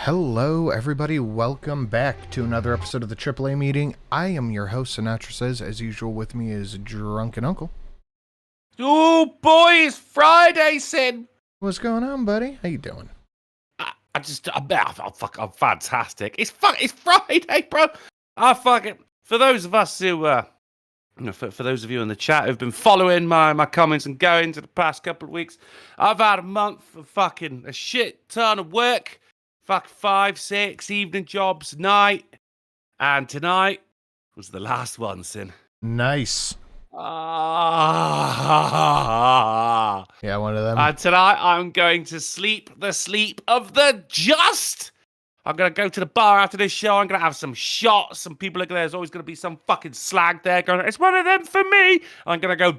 Hello, everybody. Welcome back to another episode of the AAA meeting. I am your host, Sinatra Says. As usual, with me is Drunken Uncle. Oh boy, it's Friday, Sin. What's going on, buddy? How you doing? I'm fantastic. It's Friday, bro. For those of us who, for those of you in the chat who've been following my comments and going to the past couple of weeks, I've had a month of fucking a shit ton of work. 5, 6 evening jobs, night. And tonight was the last one, Sin. Nice. Yeah, one of them. And tonight I'm going to sleep the sleep of the just. I'm going to go to the bar after this show. I'm going to have some shots. Some people are there's always going to be some fucking slag there going, it's one of them for me. I'm going to go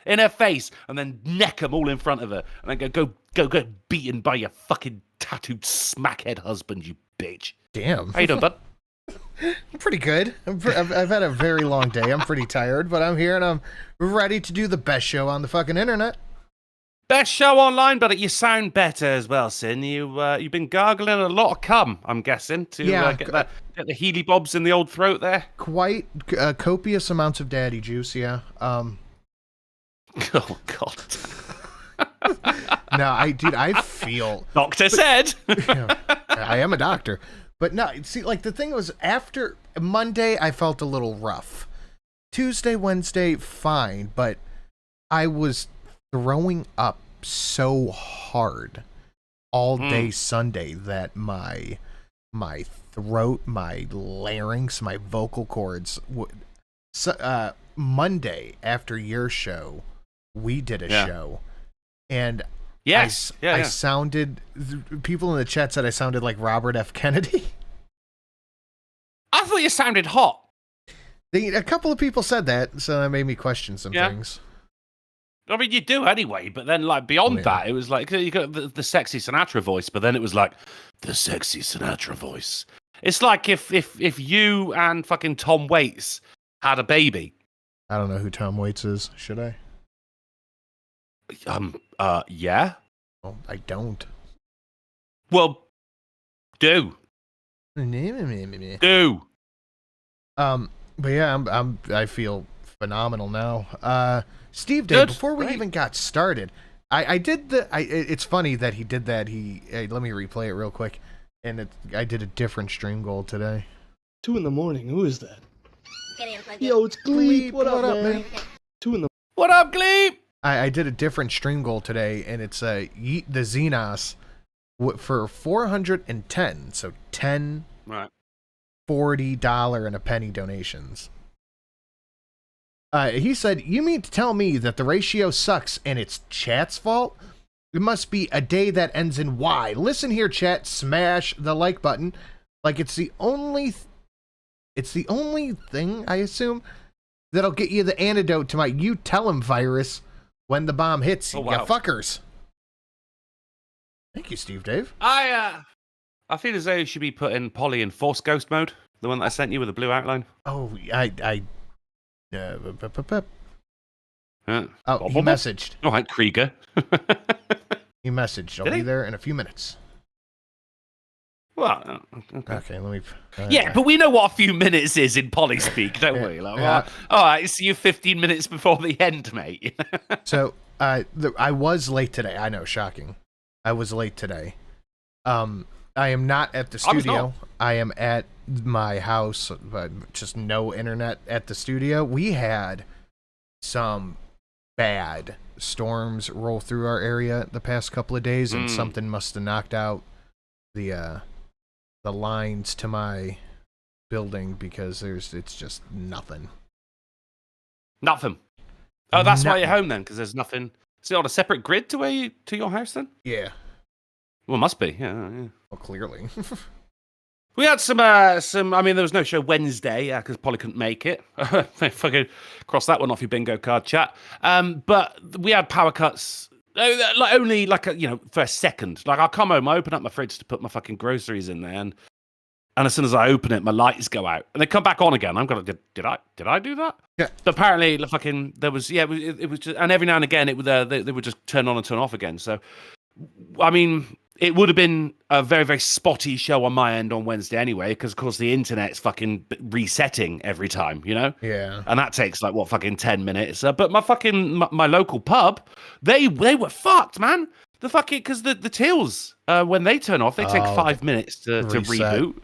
in her face and then neck them all in front of her. And then go get beaten by your fucking tattooed smackhead husband, you bitch. Damn. How you doing, bud? I'm pretty good. I've had a very long day. I'm pretty tired, but I'm here and I'm ready to do the best show on the fucking internet. Best show online, but you sound better as well, Sin. You've been gargling a lot of cum, I'm guessing, to get the Healy Bobs in the old throat there. Quite copious amounts of daddy juice, yeah. Oh, God. No, I feel... Doctor said. I am a doctor. But no, see, like, the thing was, after Monday, I felt a little rough. Tuesday, Wednesday, fine, but I was throwing up so hard all day Sunday that my throat, my larynx, my vocal cords... Monday, after your show, we did a show, and... Yes. I sounded... People in the chat said I sounded like Robert F. Kennedy. I thought you sounded hot. A couple of people said that, so that made me question some things. I mean, you do anyway, but then, like, beyond that, it was like, you got the sexy Sinatra voice, but then it was like, the sexy Sinatra voice. It's like if you and fucking Tom Waits had a baby. I don't know who Tom Waits is. Should I? Yeah. Oh, I don't. Well, do. Do. But yeah, I feel phenomenal now. Steve Dave, before we even got started, I did it's funny that he did that. Let me replay it real quick. And I did a different stream goal today. 2 a.m. Who is that? Yo, it's Gleep. What up, man? 2 a.m. What up, Gleep? I did a different stream goal today, and it's Yeet the Xenos for 410. So 10, right, $40 and a penny donations. He said, "You mean to tell me that the ratio sucks and it's chat's fault? It must be a day that ends in Y. Listen here, chat. Smash the like button. Like it's the only thing, I assume, that'll get you the antidote to my you tell him virus when the bomb hits you, you fuckers." Thank you, Steve Dave. I feel as though you should be putting Polly in Force Ghost mode, the one that I sent you with the blue outline. Oh, he messaged. All right, Krieger. He messaged. I'll be there in a few minutes. Well, okay, let me... yeah, but we know what a few minutes is in Polly speak, don't we? Like, well, all right, see you 15 minutes before the end, mate. So, I was late today. I know, shocking. I was late today. I am not at the studio. I am at my house, but just no internet at the studio. We had some bad storms roll through our area the past couple of days, and something must have knocked out the lines to my building because it's just nothing. Nothing. Oh, that's why you're home then, because there's nothing. Is it on a separate grid to your house then? Yeah. Well, it must be. Yeah. Well, clearly. We had some. I mean, there was no show Wednesday because Polly couldn't make it. Fucking cross that one off your bingo card, chat. But we had power cuts. Like only for a second. Like I'll come home, I open up my fridge to put my fucking groceries in there, and as soon as I open it, my lights go out and they come back on again. I'm gonna did I do that? Yeah. But apparently, fucking there was it was just, and every now and again they would just turn on and turn off again. So, I mean, it would have been a very, very spotty show on my end on Wednesday anyway, because of course the internet's fucking resetting every time, you know? Yeah. And that takes like, what, fucking 10 minutes. But my local pub, they were fucked, man. The fucking, because the tills, when they turn off, they take 5 minutes to reboot.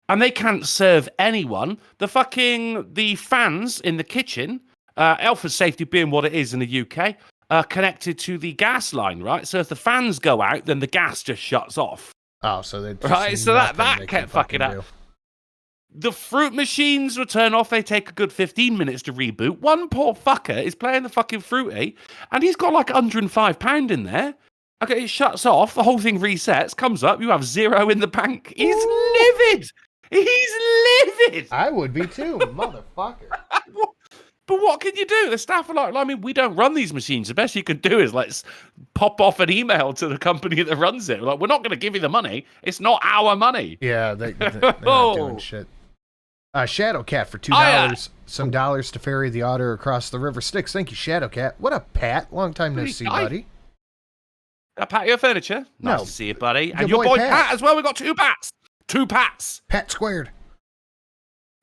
And they can't serve anyone. The fans in the kitchen, health and safety being what it is in the UK, are connected to the gas line, right? So if the fans go out, then the gas just shuts off. Oh, so they right? So that kept fucking up. The fruit machines will turn off. They take a good 15 minutes to reboot. One poor fucker is playing the fucking fruity, and he's got like £105 in there. Okay, it shuts off. The whole thing resets, comes up. You have 0 in the bank. He's livid. He's livid. I would be too, motherfucker. But what can you do? The staff are like, I mean, we don't run these machines. The best you can do is let's pop off an email to the company that runs it. Like, we're not going to give you the money. It's not our money. Yeah, they're not doing shit. Shadowcat for $2. Some dollars to ferry the otter across the river Styx. Thank you, Shadowcat. What up, Pat? Long time no see, buddy. Pat, your furniture. Nice to see you, buddy. And your boy Pat as well. We got 2 Pats. 2 Pats. Pat squared.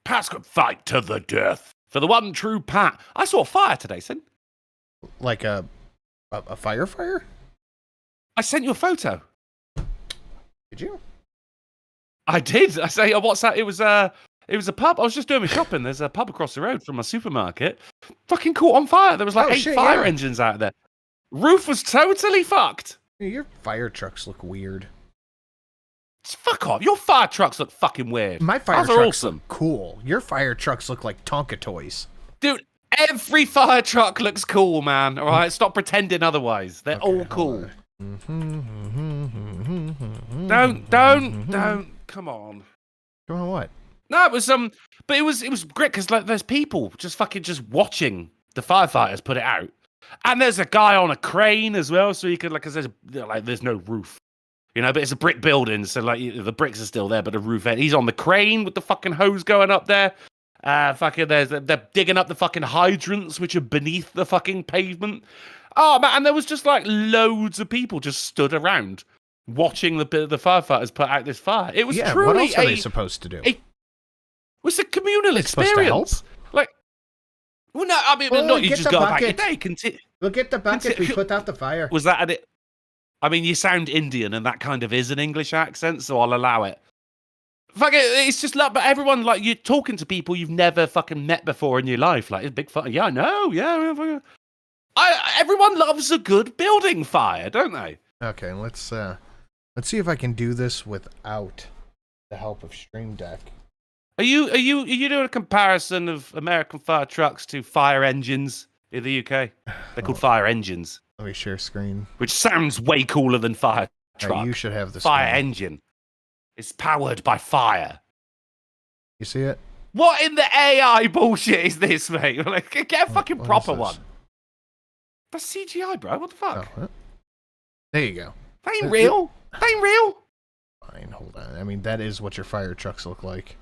Pat's got fight to the death. For the one true Pat. I saw a fire today, son. Like a fire? I sent you a photo. Did you? I did. I say, what's that? It was a pub. I was just doing my shopping. There's a pub across the road from my supermarket. Fucking caught on fire. There was like 8 fire engines out there. Roof was totally fucked. Your fire trucks look weird. Fuck off. Your fire trucks look fucking weird. My fire trucks look cool. Your fire trucks look like Tonka toys. Dude, every fire truck looks cool, man. All right? Stop pretending otherwise. They're all cool. Don't. Come on. Come on what? No, it was but it was great because like there's people just watching the firefighters put it out. And there's a guy on a crane as well, so you could there's no roof. You know, but it's a brick building, so like the bricks are still there, but the roof end. He's on the crane with the fucking hose going up there. They're digging up the fucking hydrants, which are beneath the fucking pavement. Oh man, and there was just like loads of people just stood around watching the firefighters put out this fire. It was truly what else are they supposed to do? It was a communal experience. Like, well, no, I mean, not you just go about your day. We'll get the bucket. We put out the fire. Was that it? I mean, you sound Indian, and that kind of is an English accent, so I'll allow it. Fuck it, it's just like, but everyone, like, you're talking to people you've never fucking met before in your life. Like, it's big fire. Yeah, I know. Yeah. Everyone loves a good building fire, don't they? Okay, let's see if I can do this without the help of Stream Deck. Are you doing a comparison of American fire trucks to fire engines in the UK? They're called fire engines. Let me share screen. Which sounds way cooler than fire truck. You should have the fire engine. It's powered by fire. You see it? What in the AI bullshit is this, mate? Like, get a fucking proper one. That's CGI, bro. What the fuck? Oh, there you go. That ain't real. That ain't real. Fine, hold on. I mean, that is what your fire trucks look like.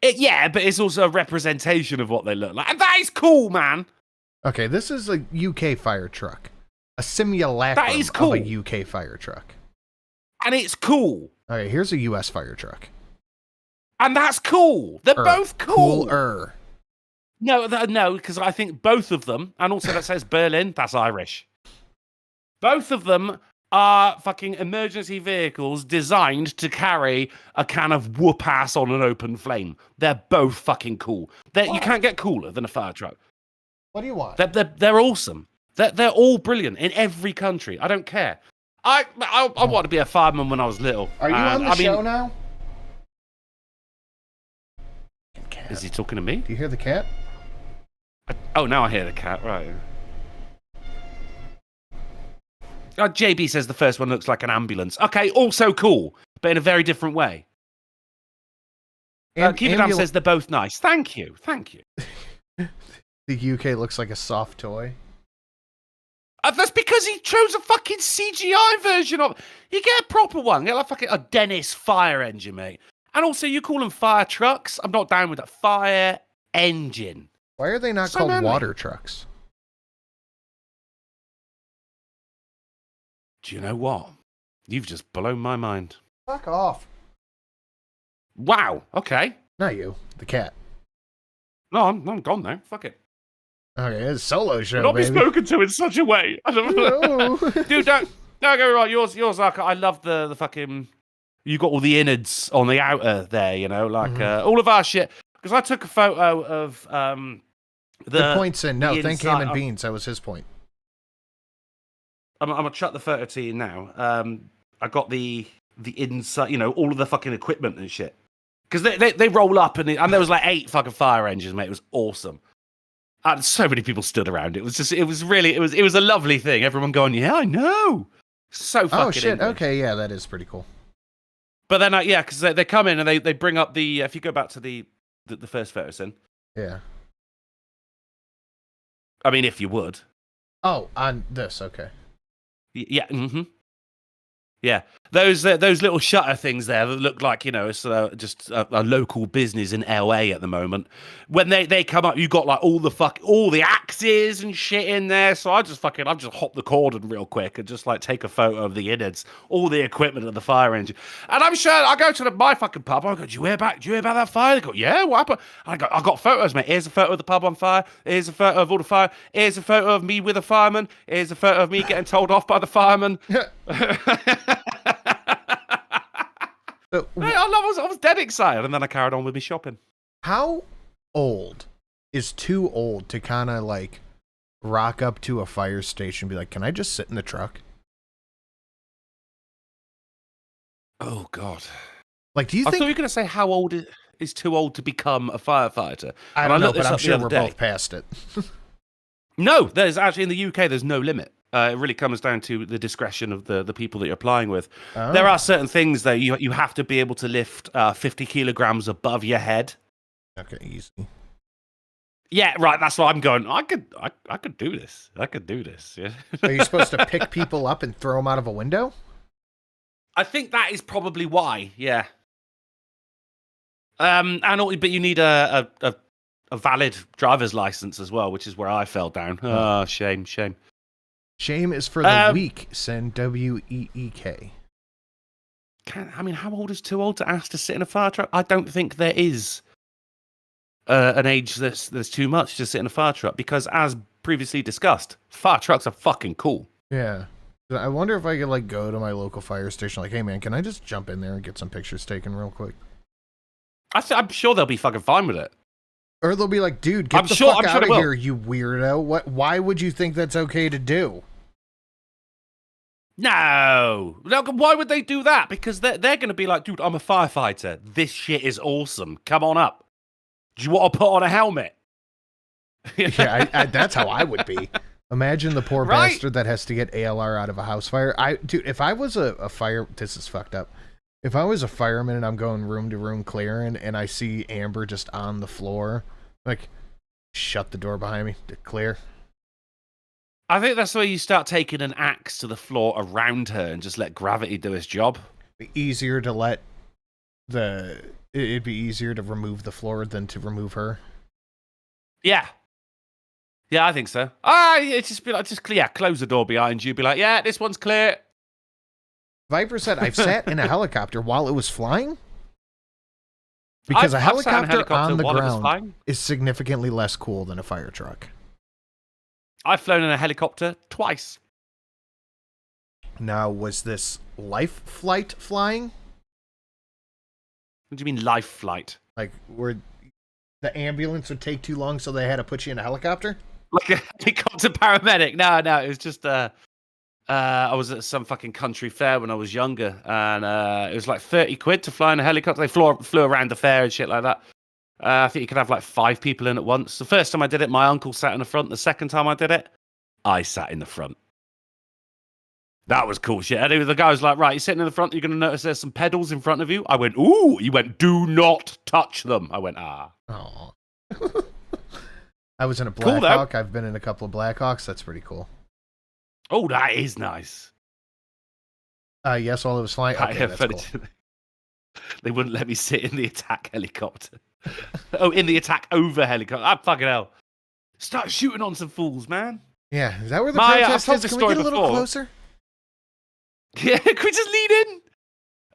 Yeah, but it's also a representation of what they look like. And that is cool, man. Okay, this is a UK fire truck. A simulacrum that is cool. of a UK fire truck. And it's cool. Okay, here's a US fire truck. And that's cool. They're both cool. Cooler. No, because I think both of them, and also that says Berlin, that's Irish. Both of them are fucking emergency vehicles designed to carry a can of whoop ass on an open flame. They're both fucking cool. You can't get cooler than a fire truck. What do you want? They're awesome. They're all brilliant in every country. I don't care. I wanted to be a fireman when I was little. Are you on the show now? Is he talking to me? Do you hear the cat? Oh, now I hear the cat. Right. JB says the first one looks like an ambulance. Okay, also cool, but in a very different way. Keep It Up says they're both nice. Thank you. The UK looks like a soft toy. That's because he chose a fucking CGI version of it. You get a proper one. Get like fucking a Dennis fire engine, mate. And also, you call them fire trucks. I'm not down with that. Fire engine. Why are they not called water trucks? Do you know what? You've just blown my mind. Fuck off. Wow. Okay. Not you, the cat. No, I'm gone now. Fuck it. Okay, it's a solo show, Not baby. be spoken to in such a way. I don't know. No. Dude, don't get me wrong. Yours, Arca. I love the fucking. You got all the innards on the outer there, you know, like all of our shit. Because I took a photo of the points in. No, thank him and inside- Beans. That was his point. I'm gonna chuck the photo to you now. I got the inside, you know, all of the fucking equipment and shit. Because they roll up and there was like 8 fucking fire engines, mate. It was awesome. And so many people stood around. It was a lovely thing. Everyone going, yeah, I know. So fucking. Oh shit. English. Okay, yeah, that is pretty cool. But then, yeah, because they come in and they bring up the. If you go back to the first photo, then. Yeah. I mean, if you would. Oh, on this, okay. Yeah. Mm-hmm. Yeah, those little shutter things there that look like, you know, it's just a local business in LA at the moment. When they come up, you got like all the axes and shit in there. So I just hop the cordon real quick and just like take a photo of the innards, all the equipment of the fire engine. And I'm sure I go to my fucking pub. I go, do you hear about that fire? They go, yeah, what happened? I got photos, mate. Here's a photo of the pub on fire. Here's a photo of all the fire. Here's a photo of me with a fireman. Here's a photo of me getting told off by the fireman. I was dead excited, and then I carried on with me shopping. How old is too old to kind of like rock up to a fire station and be like, can I just sit in the truck? Oh, God. Like, do you I think... thought you were going to say how old is too old to become a firefighter. I don't know, but I'm sure we're both past it. No, there's actually, in the UK, there's no limit. It really comes down to the discretion of the people that you're applying with. Oh. There are certain things that you have to be able to lift 50 kilograms above your head. Okay, easy. Yeah, right. That's what I'm going. I could do this. I could do this. Yeah. Are you supposed to pick people up and throw them out of a window? I think that is probably why. Yeah. But you need a valid driver's license as well, which is where I fell down. Oh, shame. Shame is for the weak. Send WEEK. I mean, how old is too old to ask to sit in a fire truck? I don't think there is an age that's too much to sit in a fire truck, because, as previously discussed, fire trucks are fucking cool. Yeah. I wonder if I could like go to my local fire station, like, hey man, can I just jump in there and get some pictures taken real quick? I'm sure they'll be fucking fine with it. Or they'll be like, dude, get the fuck out of here, you weirdo. Why would you think that's okay to do? No, why would they do that? Because they're going to be like, dude, I'm a firefighter. This shit is awesome. Come on up. Do you want to put on a helmet? Yeah, that's how I would be. Imagine the poor bastard that has to get ALR out of a house fire. Dude, if I was a fire, this is fucked up. If I was a fireman and I'm going room to room clearing and I see Amber just on the floor, like, shut the door behind me, clear. I think that's where you start taking an axe to the floor around her and just let gravity do its job. Easier to let it'd be easier to remove the floor than to remove her. Yeah. Yeah, I think so. It's just be like, close the door behind you. Be like, yeah, this one's clear. Viper said, I've sat in a helicopter while it was flying. Because a helicopter on the ground is significantly less cool than a fire truck. I've flown in a helicopter twice. Now, was this life flight flying? What do you mean life flight? Like, where the ambulance would take too long, so they had to put you in a helicopter? Like a helicopter paramedic? No, it was just I was at some fucking country fair when I was younger, and it was like 30 quid to fly in a helicopter. They flew around the fair and shit like that. I think you could have like 5 people in at once. The first time I did it, my uncle sat in the front. The second time I did it, I sat in the front. That was cool shit. And the guy was like, right, you're sitting in the front, you're going to notice there's some pedals in front of you. I went, ooh. He went, do not touch them. I went, ah. Oh. I was in a Black Hawk. I've been in a couple of Black Hawks. That's pretty cool. Oh, that is nice. Yes, while it was flying. Okay, that's cool. They wouldn't let me sit in the attack helicopter. Oh, in the attack over helicopter. Ah, fucking hell. Start shooting on some fools, man. Yeah, is that where the protest is? Can we get a little closer? Yeah, can we just lead in?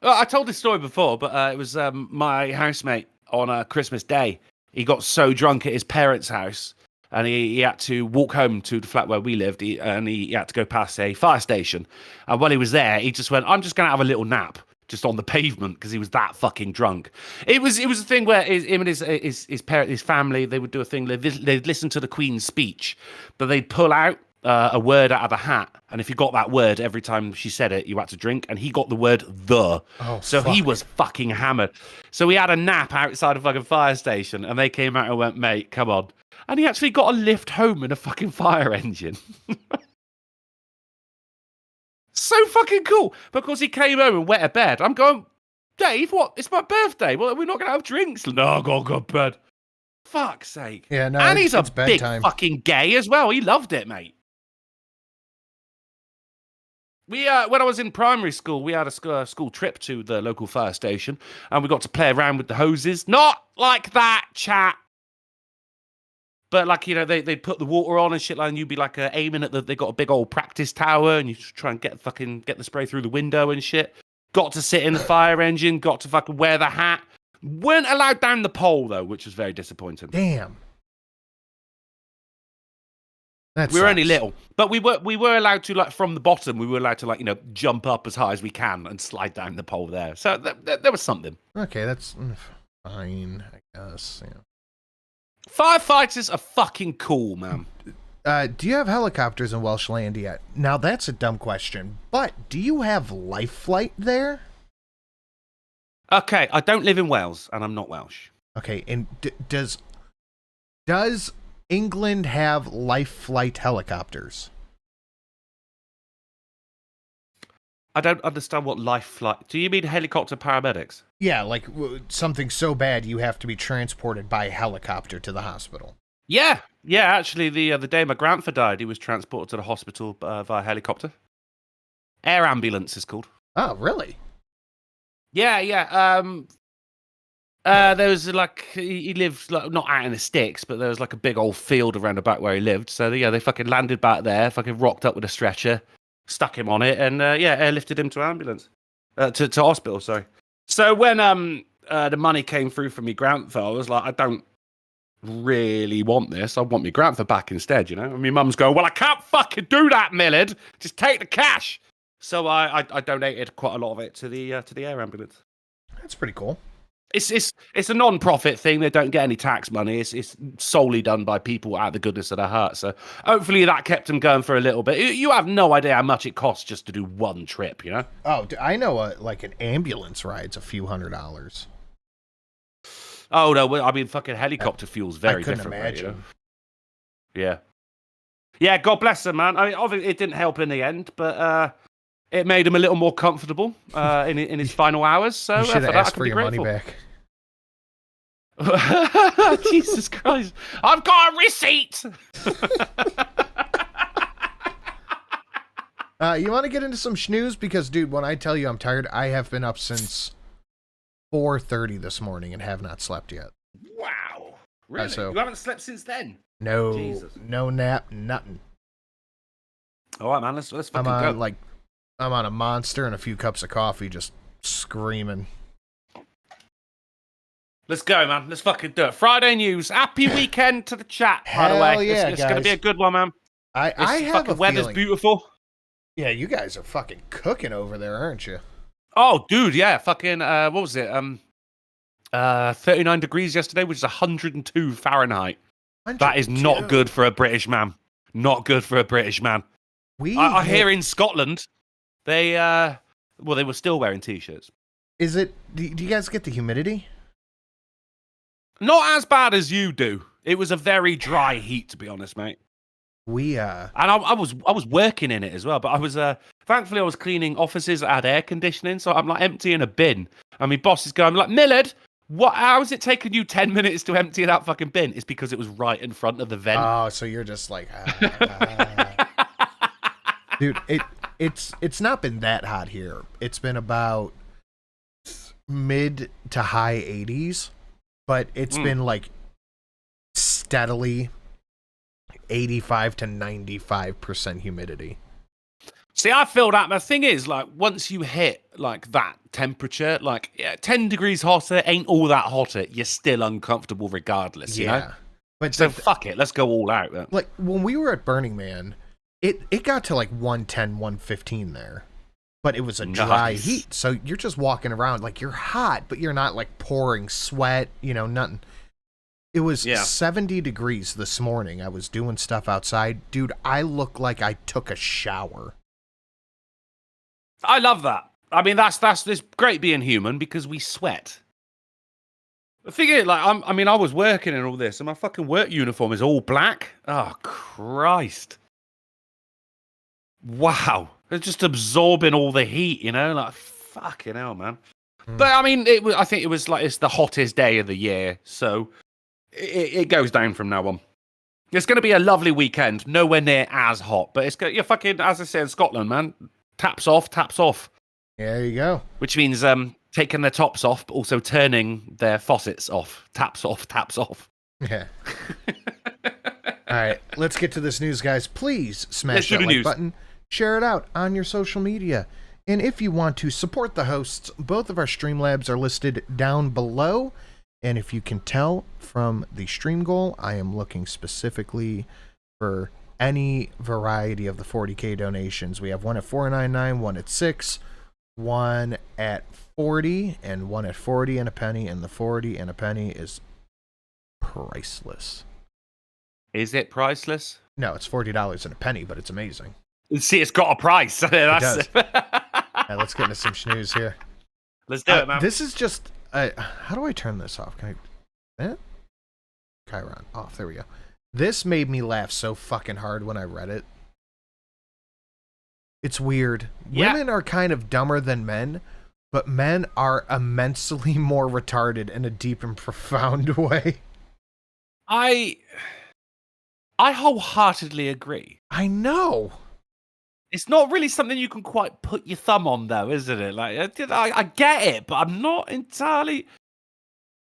I told this story before, but it was my housemate on Christmas Day. He got so drunk at his parents' house, and he had to walk home to the flat where we lived, and he had to go past a fire station. And while he was there, he just went, I'm just going to have a little nap just on the pavement because he was that fucking drunk. It was a thing where him and his family, they would do a thing. They'd listen to the Queen's speech, but they'd pull out a word out of a hat, and if you got that word every time she said it, you had to drink. And he got the word "the," so he was fucking hammered. So we had a nap outside a fucking fire station, and they came out and went, "Mate, come on!" And he actually got a lift home in a fucking fire engine. So fucking cool. Because he came home and wet a bed. I'm going, Dave, what? It's my birthday. Well, we're not going to have drinks. No, I got to go to bed. Fuck's sake. Yeah, no, and he's a big bedtime. fucking gay as well. He loved it, mate. We when I was in primary school, we had a school trip to the local fire station, and we got to play around with the hoses. Not like that, chat. But like, you know, they'd put the water on and shit like, and you'd be like aiming at they got a big old practice tower, and you try and get the spray through the window and shit. Got to sit in the fire engine, got to fucking wear the hat. Weren't allowed down the pole though, which was very disappointing. Damn. We were only little, but we were allowed to, like, from the bottom, we were allowed to, like, you know, jump up as high as we can and slide down the pole there. So there was something. Okay, that's fine, I guess. Yeah. Firefighters are fucking cool, man. Do you have helicopters in Welshland yet? Now that's a dumb question, but do you have life flight there? Okay, I don't live in Wales, and I'm not Welsh. Okay, and does England have life flight helicopters? I don't understand what life flight... Do you mean helicopter paramedics? Yeah, like something so bad you have to be transported by helicopter to the hospital. Yeah, actually, the day my grandfather died, he was transported to the hospital via helicopter. Air ambulance is called. Oh, really? Yeah. There was, like, he lived, like, not out in the sticks, but there was, like, a big old field around about where he lived. So, yeah, they fucking landed back there, fucking rocked up with a stretcher, stuck him on it, and, airlifted him to ambulance. To hospital, sorry. So when the money came through from me grandfather, I was like, I don't really want this. I want me grandfather back instead, you know? And my mum's going, well, I can't fucking do that, Millard. Just take the cash. So I donated quite a lot of it to the air ambulance. That's pretty cool. It's a non-profit thing. They don't get any tax money. It's solely done by people out of the goodness of their heart. So hopefully that kept them going for a little bit. You have no idea how much it costs just to do one trip, you know? Oh, I know like an ambulance ride's a few $100s. Oh, no, I mean, fucking helicopter fuel's very different. Imagine. Right, you know? Yeah, God bless him, man. I mean, obviously it didn't help in the end, but it made him a little more comfortable in his final hours. So you should have asked for your grateful. money back. Jesus Christ! I've got a receipt. You want to get into some schnews? Because, dude, when I tell you I'm tired, I have been up since 4:30 this morning and have not slept yet. Wow! Really? So, you haven't slept since then? No, Jesus. No nap, nothing. All right, man. Let's fucking go. I'm on a Monster and a few cups of coffee, just screaming. Let's go, man. Let's fucking do it. Friday news. Happy weekend to the chat, by the way. Yeah, it's going to be a good one, man. I have fucking a weather's feeling. beautiful. Yeah, you guys are fucking cooking over there, aren't you? Oh, dude, yeah. Fucking, what was it? 39 degrees yesterday, which is 102 Fahrenheit. 102. That is not good for a British man. Not good for a British man. I hear in Scotland, they were still wearing T-shirts. Is it, do you guys get the humidity? Not as bad as you do. It was a very dry heat, to be honest, mate. And I was working in it as well, but I was thankfully I was cleaning offices that had air conditioning, so I'm like emptying a bin, and my boss is going like, Millard, how is it taking you 10 minutes to empty that fucking bin? It's because it was right in front of the vent. Oh, so you're just like, dude, it's not been that hot here. It's been about mid to high 80s, but it's been like steadily 85 to 95% humidity. See, I feel that. The thing is, like, once you hit like that temperature, like 10 degrees hotter ain't all that hotter. You're still uncomfortable regardless. You know? But so fuck it. Let's go all out. Then. Like when we were at Burning Man, it got to like 110, 115 there. But it was a dry heat. So you're just walking around like you're hot, but you're not like pouring sweat, you know, nothing. It was 70 degrees this morning. I was doing stuff outside. Dude, I look like I took a shower. I love that. I mean, that's this great being human because we sweat. The thing is, like, I was working and all this, and my fucking work uniform is all black. Oh, Christ. Wow. It's just absorbing all the heat, you know? Like, fucking hell, man. But, I mean, I think it was like, it's the hottest day of the year, so it goes down from now on. It's going to be a lovely weekend, nowhere near as hot, but you're fucking, as I said, in Scotland, man. Taps off, taps off. There you go. Which means taking their tops off, but also turning their faucets off. Taps off, taps off. Yeah. All right, let's get to this news, guys. Please smash that like button. Share it out on your social media. And if you want to support the hosts, both of our Streamlabs are listed down below. And if you can tell from the stream goal, I am looking specifically for any variety of the 40K donations. We have one at $4.99, one at $6, one at $40, and one at 40 and a penny. And the 40 and a penny is priceless. Is it priceless? No, it's $40 and a penny, but it's amazing. See, it's got a price. It does. Right, let's get into some news here. Let's do it, man. This is just... how do I turn this off? Can I... Chiron. Off. There we go. This made me laugh so fucking hard when I read it. It's weird. Yeah. Women are kind of dumber than men, but men are immensely more retarded in a deep and profound way. I wholeheartedly agree. I know. It's not really something you can quite put your thumb on, though, isn't it? Like, I get it, but I'm not entirely...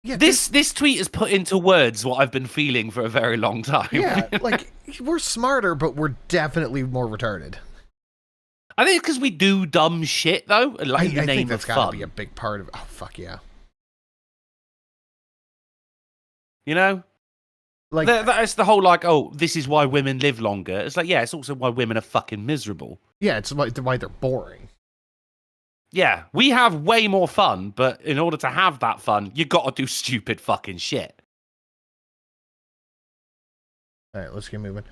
Yeah, this tweet has put into words what I've been feeling for a very long time. Yeah, like, we're smarter, but we're definitely more retarded. I think it's because we do dumb shit, though. Like, I think that's got to be a big part of... Oh, fuck yeah. You know? Like that's the whole, like, oh, this is why women live longer. It's like, yeah, it's also why women are fucking miserable. Yeah, it's why they're boring. Yeah, we have way more fun, but in order to have that fun, you got to do stupid fucking shit. All right, let's get moving.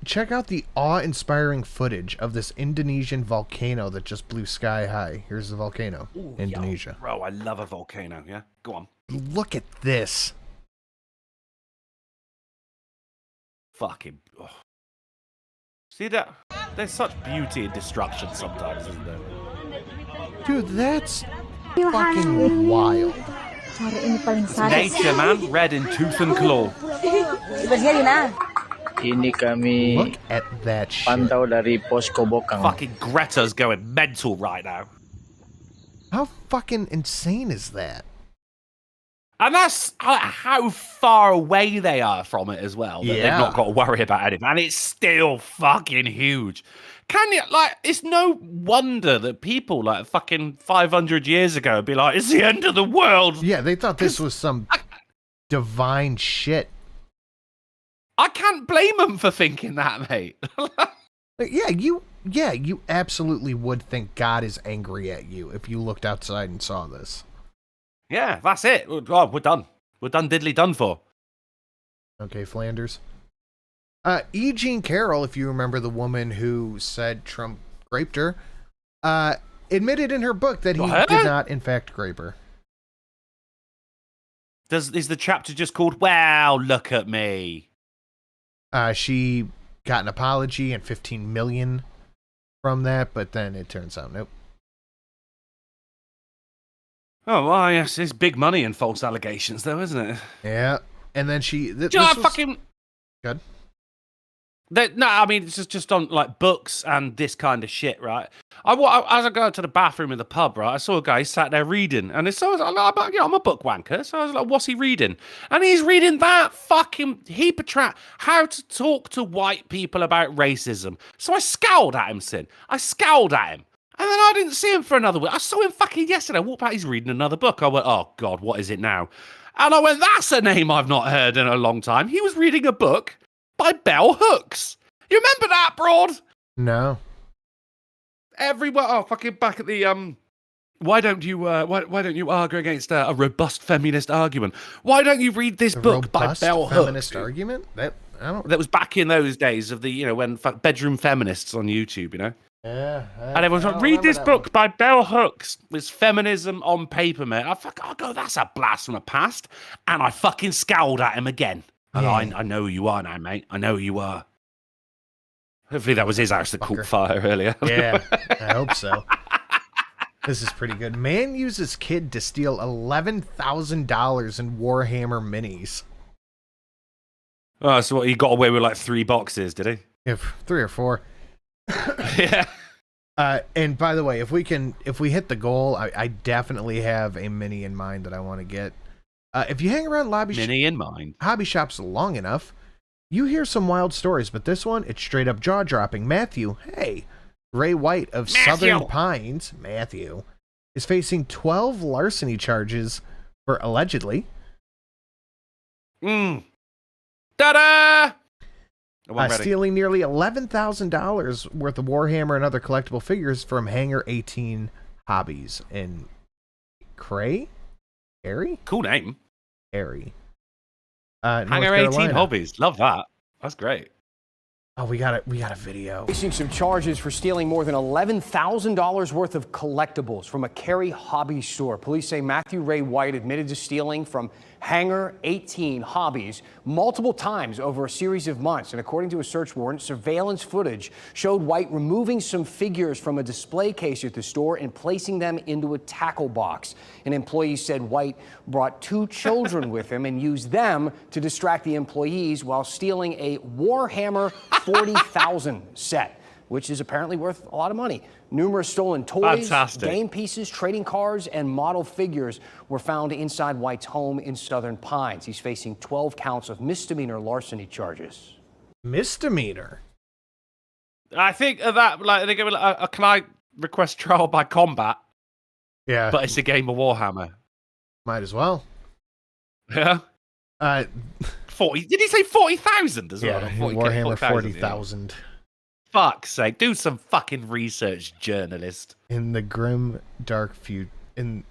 Check out the awe-inspiring footage of this Indonesian volcano that just blew sky high. Here's the volcano, Indonesia. Yo, bro, I love a volcano, yeah? Go on. Look at this. Fucking... Oh. See that? There's such beauty in destruction sometimes, isn't there? Dude, that's fucking wild. It's nature, man. Red in tooth and claw. Ini kami look at that shit. Pantau dari Posko Bokang. Fucking Greta's going mental right now. How fucking insane is that? And that's how far away they are from it as well. That they've not got to worry about anything. And it's still fucking huge. Can you, like, it's no wonder that people, like, fucking 500 years ago would be like, it's the end of the world. Yeah, they thought this was some divine shit. I can't blame them for thinking that, mate. Yeah, you absolutely would think God is angry at you if you looked outside and saw this. Yeah, that's it. Oh, we're done. We're done diddly done for. Okay, Flanders. E. Jean Carroll, if you remember the woman who said Trump raped her, admitted in her book that he did not, in fact, grape her. Is the chapter just called, "Wow, look at me"? She got an apology and $15 million from that, but then it turns out, nope. Oh, well, yes, it's big money in false allegations, though, isn't it? Yeah, and then she... fucking... Good. No, I mean, it's just on, like, books and this kind of shit, right? As I go to the bathroom in the pub, right, I saw a guy sat there reading, and so I was like, I'm a book wanker, so I was like, what's he reading? And he's reading that fucking heap of how to talk to white people about racism. So I scowled at him, Sin. I scowled at him. And then I didn't see him for another week. I saw him fucking yesterday. I walked out, he's reading another book. I went, oh, God, what is it now? And I went, that's a name I've not heard in a long time. He was reading a book by Bell Hooks. You remember that, Broad? No. Everywhere. Oh, fucking back at the why don't you argue against a robust feminist argument? Why don't you read this book by Bell Hooks? Feminist argument? That was back in those days of the when bedroom feminists on YouTube, Yeah. And everyone's like, read this book by Bell Hooks. It's feminism on paper, mate. I go, that's a blast from the past. And I fucking scowled at him again. And I know who you are now, mate. I know who you are. Hopefully that was his house that caught fire earlier. Yeah, I hope so. This is pretty good. Man uses kid to steal $11,000 in Warhammer minis. Oh, so what, he got away with like 3 boxes, did he? Yeah, 3 or 4. Yeah. And by the way, if we hit the goal, I definitely have a mini in mind that I want to get. If you hang around hobby shops long enough, you hear some wild stories, but this one, it's straight up jaw-dropping. Matthew, hey, Ray White of Southern Pines, Matthew, is facing 12 larceny charges for allegedly Ta-da! stealing nearly $11,000 worth of Warhammer and other collectible figures from Hangar 18 Hobbies in Cray? Harry? Cool name. Harry. Hangar 18 Hobbies. Love that. That's great. Oh, we got a video. Facing some charges for stealing more than $11,000 worth of collectibles from a Cary hobby store. Police say Matthew Ray White admitted to stealing from Hangar 18 Hobbies multiple times over a series of months. And according to a search warrant, surveillance footage showed White removing some figures from a display case at the store and placing them into a tackle box. An employee said White brought 2 children with him and used them to distract the employees while stealing a Warhammer 40,000 set, which is apparently worth a lot of money. Numerous stolen toys, game pieces, trading cards, and model figures were found inside White's home in Southern Pines. He's facing 12 counts of misdemeanor larceny charges. Misdemeanor? I think that, like, they give it, can I request trial by combat? Yeah. But it's a game of Warhammer. Might as well. Yeah. 40. Did he say 40,000 as well? Yeah, Warhammer 40,000. Fuck's sake, do some fucking research, journalist. In the grim, dark future, in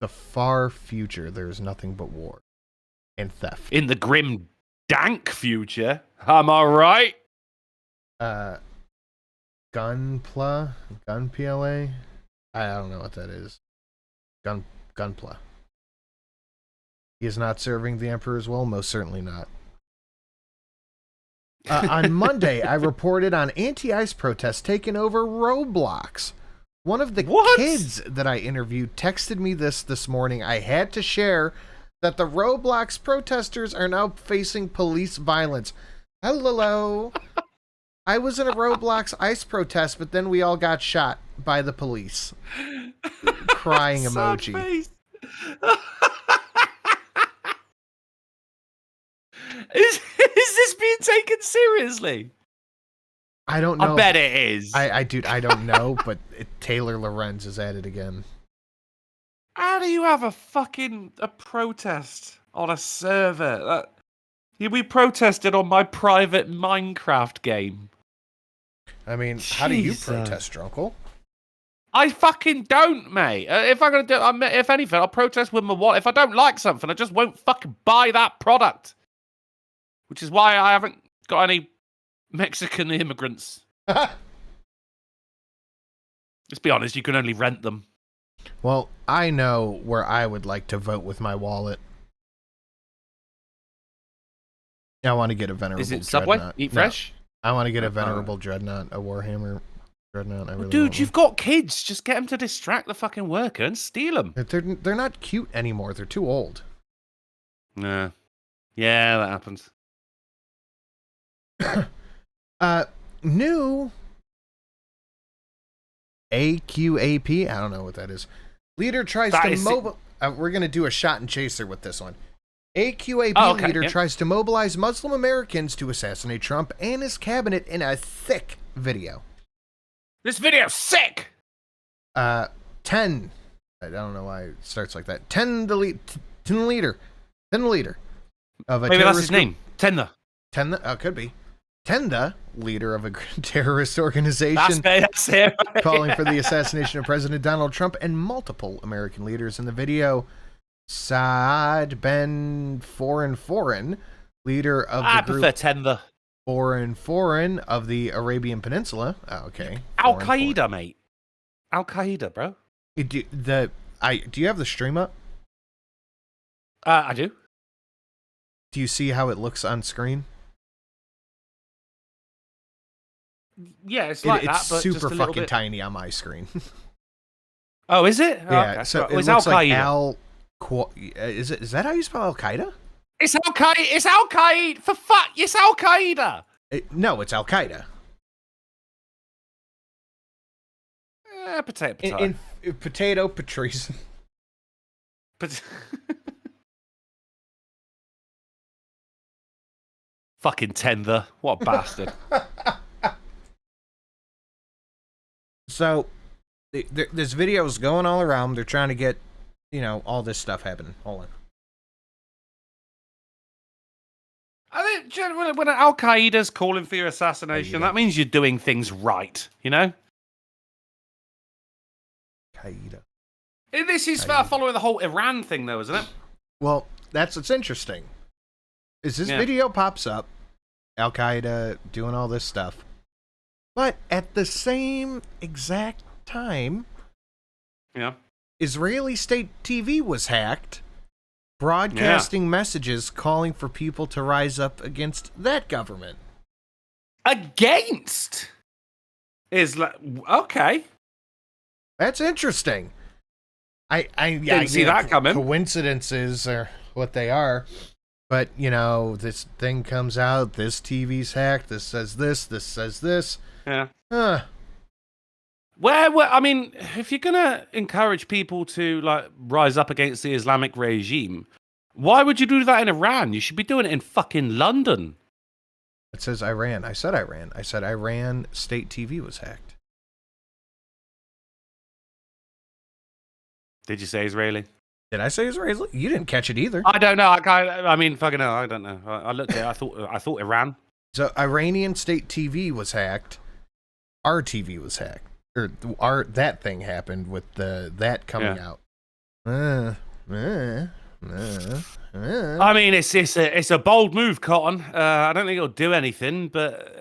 the far future, there is nothing but war and theft. In the grim, dank future, am I right? Gunpla? I don't know what that is. Gunpla. He is not serving the Emperor's will? Most certainly not. On Monday, I reported on anti-ICE protests taking over Roblox. One of the kids that I interviewed texted me this morning. I had to share that the Roblox protesters are now facing police violence. Hello. I was in a Roblox ICE protest, but then we all got shot by the police. Crying emoji. Is this being taken seriously? I don't know. I bet it is. I don't know, but Taylor Lorenz is at it again. How do you have a protest on a server? We protested on my private Minecraft game. I mean, how do you protest, Drunkle? I fucking don't, mate. If I'm gonna do, if anything, I'll protest with my wallet. If I don't like something, I just won't fucking buy that product. Which is why I haven't got any Mexican immigrants. Let's be honest, you can only rent them. Well, I know where I would like to vote with my wallet. I want to get a Venerable Is it Subway? Dreadnought. Eat Fresh? No, I want to get a Venerable Dreadnought, a Warhammer Dreadnought. I really Dude, you've got kids. Just get them to distract the fucking worker and steal them. They're not cute anymore. They're too old. Nah. Yeah, that happens. New AQAP. I don't know what that is. Leader tries to mobile. We're gonna do a shot and chaser with this one. AQAP leader tries to mobilize Muslim Americans to assassinate Trump and his cabinet in a thick video. This video's sick. 10. I don't know why it starts like that. 10 the leader of a maybe that's terrorist his name. Tender. 10 could be. 10 the leader of a terrorist organization That's him. calling for the assassination of President Donald Trump and multiple American leaders in the video. Saad Ben Foreign, leader of the group. I prefer Tender. Foreign of the Arabian Peninsula. Oh, okay. Al Qaeda, mate. Al Qaeda, bro. Do you have the stream up? I do. Do you see how it looks on screen? Yeah, it's like that, it's but super just a fucking bit tiny on my screen. Oh, is it? Yeah. Okay. So Right. it It's looks Al like Qaeda. Is that how you spell Al Qaeda? It's Al Qaeda. It's Al Qaeda. For fuck, it's Al Qaeda. No, it's Al Qaeda. Potato. Potato Patrice. Fucking Tender. What a bastard. So, there's videos going all around. They're trying to get, all this stuff happening. Hold on. I think generally when Al Qaeda's calling for your assassination, that means you're doing things right, you know? Qaeda. This is following the whole Iran thing, though, isn't it? Well, that's what's interesting. Is this video pops up, Al Qaeda doing all this stuff, but at the same exact time, Israeli state TV was hacked, broadcasting messages calling for people to rise up against that government. Against? Is like, okay. That's interesting. I didn't see that coming. Coincidences are what they are. But, this thing comes out, this TV's hacked, this says this. Yeah. Huh. Well, I mean, if you're going to encourage people to, rise up against the Islamic regime, why would you do that in Iran? You should be doing it in fucking London. It says Iran. I said Iran. I said Iran state TV was hacked. Did you say Israeli? Did I say Israeli? You didn't catch it either. I don't know. I mean, fucking hell, I don't know. I looked at it. I thought Iran. So Iranian state TV was hacked. Our TV was hacked. Or that thing happened with that coming out. I mean, it's a bold move, Cotton. I don't think it'll do anything, but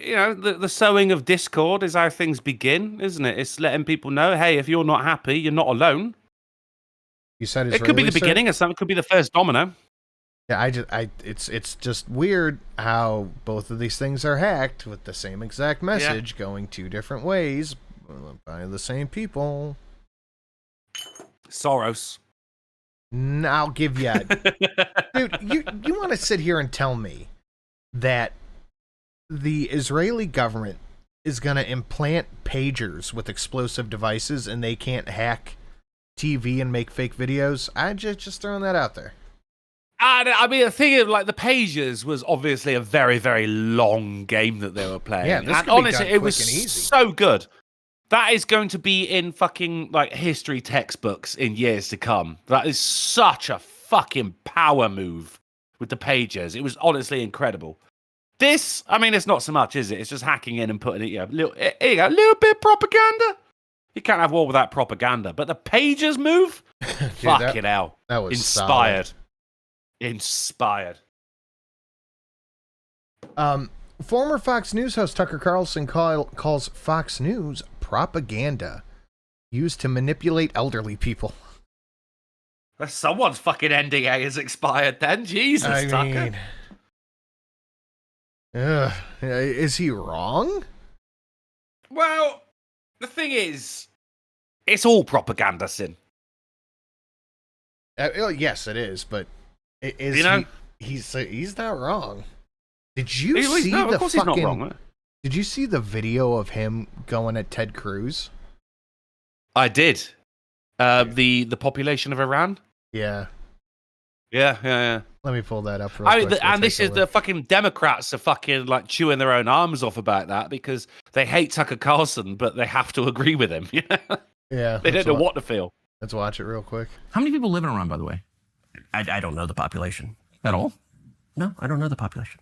the sowing of discord is how things begin, isn't it? It's letting people know, hey, if you're not happy, you're not alone. You said Israeli, it could be the sir? beginning of something. It could be the first domino. Yeah, it's just weird how both of these things are hacked with the same exact message going two different ways by the same people. Soros. I'll give you, dude. You want to sit here and tell me that the Israeli government is going to implant pagers with explosive devices and they can't hack TV and make fake videos? I just throwing that out there. I mean, the thing of the Pagers was obviously a very, very long game that they were playing. Yeah, this and could be honestly, done it quick was and easy. so good. That is going to be in fucking history textbooks in years to come. That is such a fucking power move with the Pagers. It was honestly incredible. This, I mean, it's not so much, is it? It's just hacking in and putting it, here you go, a little bit of propaganda. You can't have war without propaganda. But the Pagers move? Dude, fucking hell. That was inspired. Solid. Inspired. Former Fox News host Tucker Carlson calls Fox News propaganda used to manipulate elderly people. Someone's fucking NDA has expired then. Jesus, Tucker. Is he wrong? Well, the thing is, it's all propaganda, Sin. Yes, it is, but he's not wrong. Did you see the fucking? Did you see the video of him going at Ted Cruz? I did. The population of Iran. Yeah. Yeah. Let me pull that up real quick. And this is the fucking Democrats are fucking like chewing their own arms off about that because they hate Tucker Carlson, but they have to agree with him. Yeah. They don't know what to feel. Let's watch it real quick. How many people live in Iran, by the way? I don't know the population. At all? No, I don't know the population.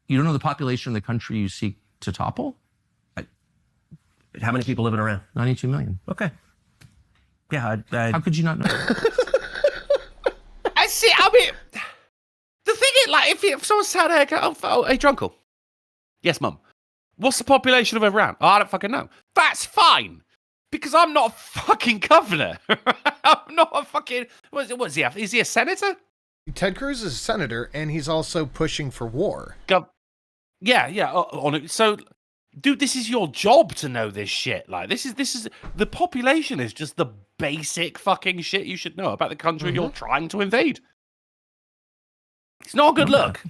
You don't know the population of the country you seek to topple? How many people live in Iran? 92 million. Okay. Yeah, How could you not know? I see. I mean, the thing is, like, if someone sat there, oh, hey, Drunkle. Yes, Mum. What's the population of Iran? Oh, I don't fucking know. That's fine. Because I'm not a fucking governor. I'm not a fucking... What's he? Is he a senator? Ted Cruz is a senator, and he's also pushing for war. Yeah. So, dude, this is your job to know this shit. Like, this is the population is just the basic fucking shit you should know about the country you're trying to invade. It's not a good look.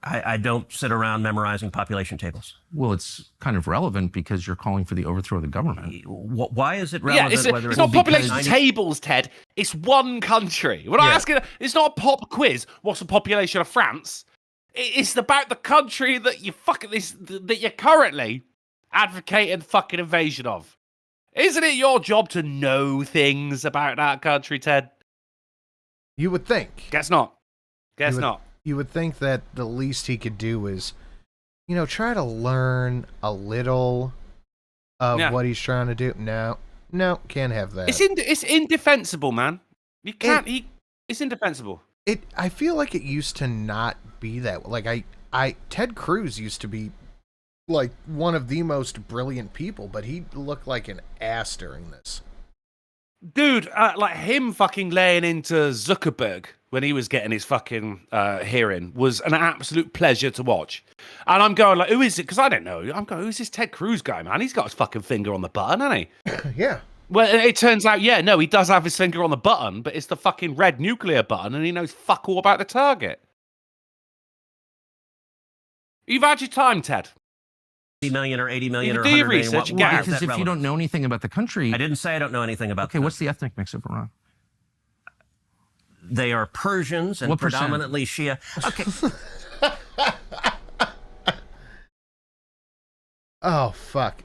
I don't sit around memorizing population tables. Well, it's kind of relevant because you're calling for the overthrow of the government. Why is it relevant? It's not population tables, Ted. It's one country. When I ask it, it's not a pop quiz. What's the population of France? It's about the country that that you're currently advocating fucking invasion of. Isn't it your job to know things about that country, Ted? You would think. Guess not. Guess not. You would think that the least he could do is, try to learn a little of what he's trying to do. No, can't have that. It's indefensible, man. You can't. It's indefensible. I feel like it used to not be that. Like Ted Cruz used to be like one of the most brilliant people, but he looked like an ass during this. Dude, like him fucking laying into Zuckerberg when he was getting his fucking hearing was an absolute pleasure to watch. And I'm going like, who is it? Because I don't know. I'm going, who's this Ted Cruz guy, man? He's got his fucking finger on the button, hasn't he? Yeah. Well, it turns out, he does have his finger on the button, but it's the fucking red nuclear button, and he knows fuck all about the target. You've had your time, Ted. 80 million or 80 million or do 100 your million. research. Because if you don't know anything about the country... I didn't say I don't know anything about Okay, what's the ethnic mix of Iran? They are Persians and predominantly Shia. Okay. Oh, fuck.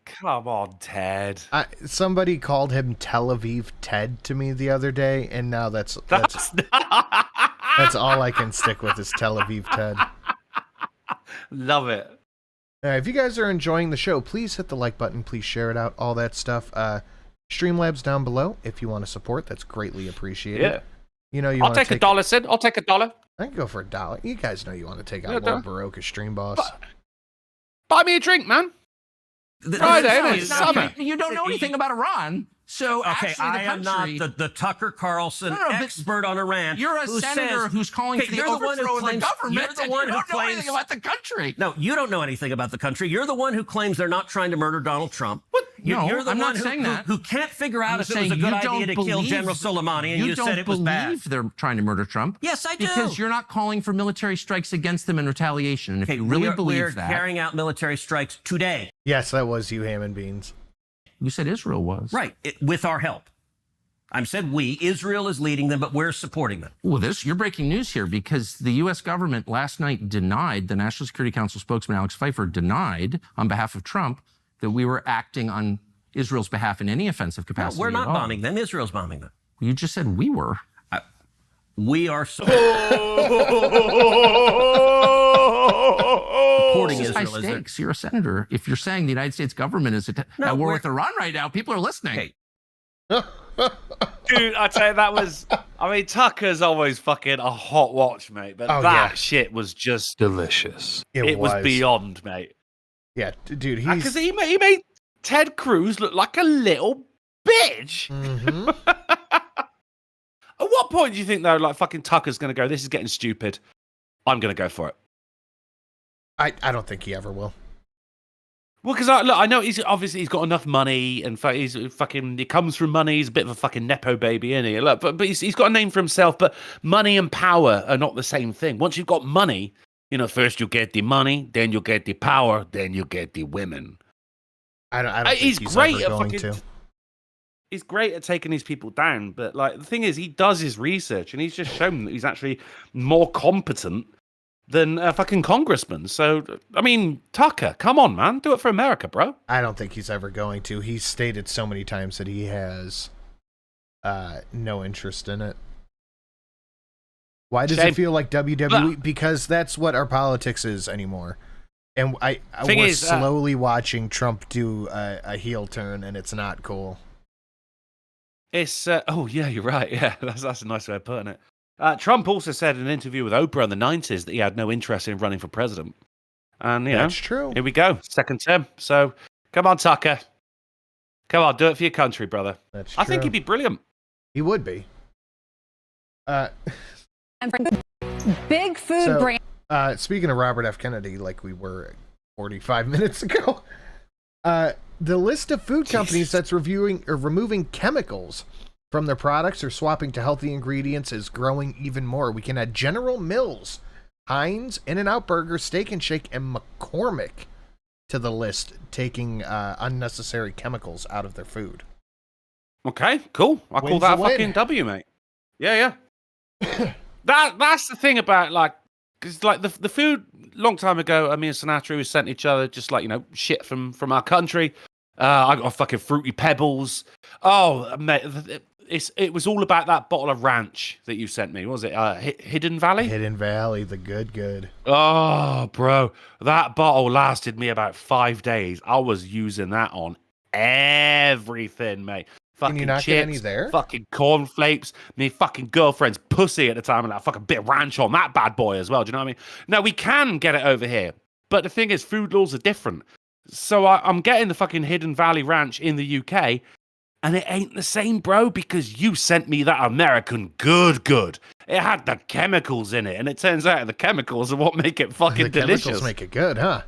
Come on, Ted. Somebody called him Tel Aviv Ted to me the other day, and now that's all I can stick with is Tel Aviv Ted. Love it. If you guys are enjoying the show, please hit the like button. Please share it out. All that stuff. Streamlabs down below if you want to support. That's greatly appreciated. Yeah. I'll take $1, Sid. I'll take $1. I can go for $1. You guys know you want to take out Lord Baroque as stream boss. Buy me a drink, man. Friday, you don't know anything about Iran. So okay, I am not the Tucker Carlson expert on Iran. You're a senator who's calling for the overthrow of the government. You're the one who don't know anything about the country. No, you don't know anything about the country. You're the one who claims they're not trying to murder Donald Trump. What? You're the I'm one not saying that. who can't figure out if it was a good idea to kill General Soleimani, and you said it was bad. You don't believe they're trying to murder Trump. Yes, I do. Because you're not calling for military strikes against them in retaliation. And if you really believe that... We're carrying out military strikes today. Yes, that was you, Ham and Beans. You said Israel was. Right, with our help. I said we. Israel is leading them, but we're supporting them. Well, you're breaking news here because the U.S. government last night denied, the National Security Council spokesman Alex Pfeiffer denied on behalf of Trump that we were acting on Israel's behalf in any offensive capacity. No, we're not bombing them. Israel's bombing them. You just said we were. We are supporting Israel. High stakes. You're a senator. If you're saying the United States government is at war with Iran right now, people are listening. Hey. Dude, I tell you, Tucker's always fucking a hot watch, mate. But that shit was just delicious. It was beyond, mate. Yeah, dude, because he made Ted Cruz look like a little bitch. Mm-hmm. At what point do you think, though, like fucking Tucker's going to go, this is getting stupid, I'm going to go for it? I don't think he ever will. Well, because I know he's got enough money, and he comes from money. He's a bit of a fucking nepo baby, isn't he? Look, but he's got a name for himself. But money and power are not the same thing. Once you've got money, first you get the money, then you get the power, then you get the women. I don't think he's great ever at going fucking. to. He's great at taking these people down, but like the thing is, he does his research, and he's just shown that he's actually more competent than a fucking congressman. So, I mean, Tucker, come on, man, do it for America, bro. I don't think he's ever going to. He's stated so many times that he has no interest in it. Why does it feel like WWE? Because that's what our politics is anymore. And we're slowly watching Trump do a heel turn, and it's not cool. It's oh yeah, you're right. Yeah, that's a nice way of putting it. Trump also said in an interview with Oprah in the 90s that he had no interest in running for president. And that's true. Here we go, second term. So come on, Tucker. Come on, do it for your country, brother. That's true. I think he'd be brilliant. He would be. Big food brand. Speaking of Robert F. Kennedy, like we were 45 minutes ago, the list of food companies that's removing chemicals from their products or swapping to healthy ingredients is growing even more. We can add General Mills, Heinz, In-N-Out Burger, Steak and Shake, and McCormick to the list, taking unnecessary chemicals out of their food. Okay, cool. I call that a fucking W, mate. Yeah. That's the thing about, like, because like the food long time ago, I mean, Sinatra, we sent each other just like, shit from our country. I got fucking Fruity Pebbles. Oh, mate, it was all about that bottle of ranch that you sent me. What was it Hidden Valley? Hidden Valley, the good. Oh, bro, that bottle lasted me about 5 days. I was using that on everything, mate. Fucking Can you not chips, get any there? fucking cornflakes, me fucking girlfriend's pussy at the time, and that fucking bit of ranch on that bad boy as well. Do you know what I mean? Now, we can get it over here, but the thing is, food laws are different. So I'm getting the fucking Hidden Valley Ranch in the UK, and it ain't the same, bro, because you sent me that American good. It had the chemicals in it, and it turns out the chemicals are what make it fucking delicious. The chemicals make it good, huh?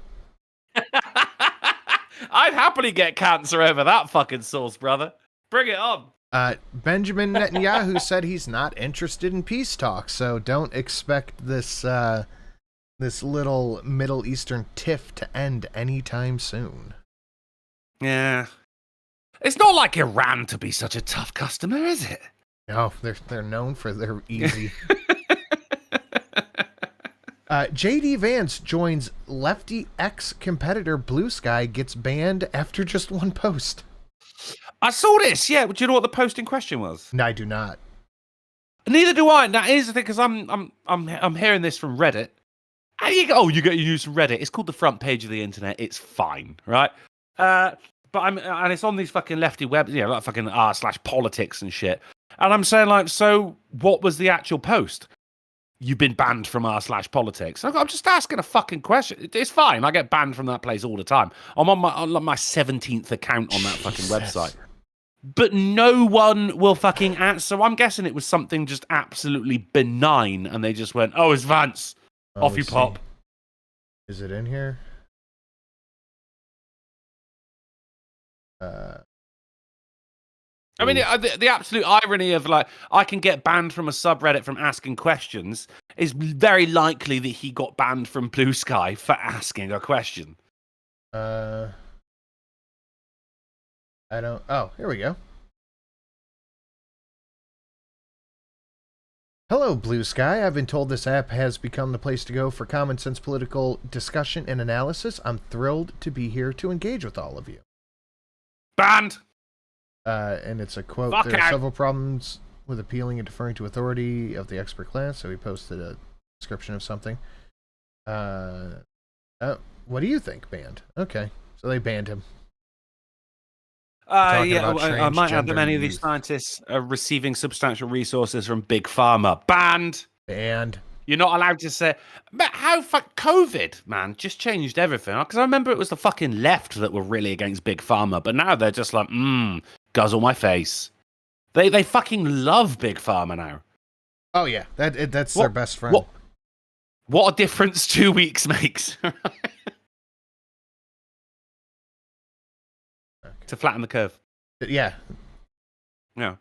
I'd happily get cancer over that fucking sauce, brother. Bring it on. Benjamin Netanyahu said he's not interested in peace talks, so don't expect this this little Middle Eastern tiff to end anytime soon. Yeah. It's not like Iran to be such a tough customer, is it? No, they're known for their easy. JD Vance joins lefty ex-competitor Blue Sky, gets banned after just one post. I saw this, yeah. Do you know what the post in question was? No, I do not. Neither do I. That is the thing, because I'm hearing this from Reddit. How you go? Oh, you get your news from Reddit. It's called the front page of the internet. It's fine, right? But and it's on these fucking lefty web, like fucking r/politics and shit. And I'm saying, like, so what was the actual post? You've been banned from r/politics. I'm just asking a fucking question. It's fine. I get banned from that place all the time. I'm on my 17th account on that fucking website. But no one will fucking answer. So I'm guessing it was something just absolutely benign, and they just went, "Oh, it's Vance. Off you pop." Is it in here? I mean, the absolute irony of, like, I can get banned from a subreddit from asking questions is very likely that he got banned from Blue Sky for asking a question. I don't... Oh, here we go. Hello, Blue Sky. I've been told this app has become the place to go for common sense political discussion and analysis. I'm thrilled to be here to engage with all of you. Banned! And it's a quote. Fuck there out. are several problems with appealing and deferring to authority of the expert class, so he posted a description of something. Oh, what do you think, banned? Okay, so they banned him. Yeah, I might add that many of these scientists are receiving substantial resources from Big Pharma. Banned! Banned. You're not allowed to say... But how COVID, man, just changed everything. Because I remember it was the fucking left that were really against Big Pharma, but now they're just like, guzzle my face. They fucking love Big Pharma now. Oh, yeah. That's their best friend. What a difference 2 weeks makes. To flatten the curve. Yeah. Yeah.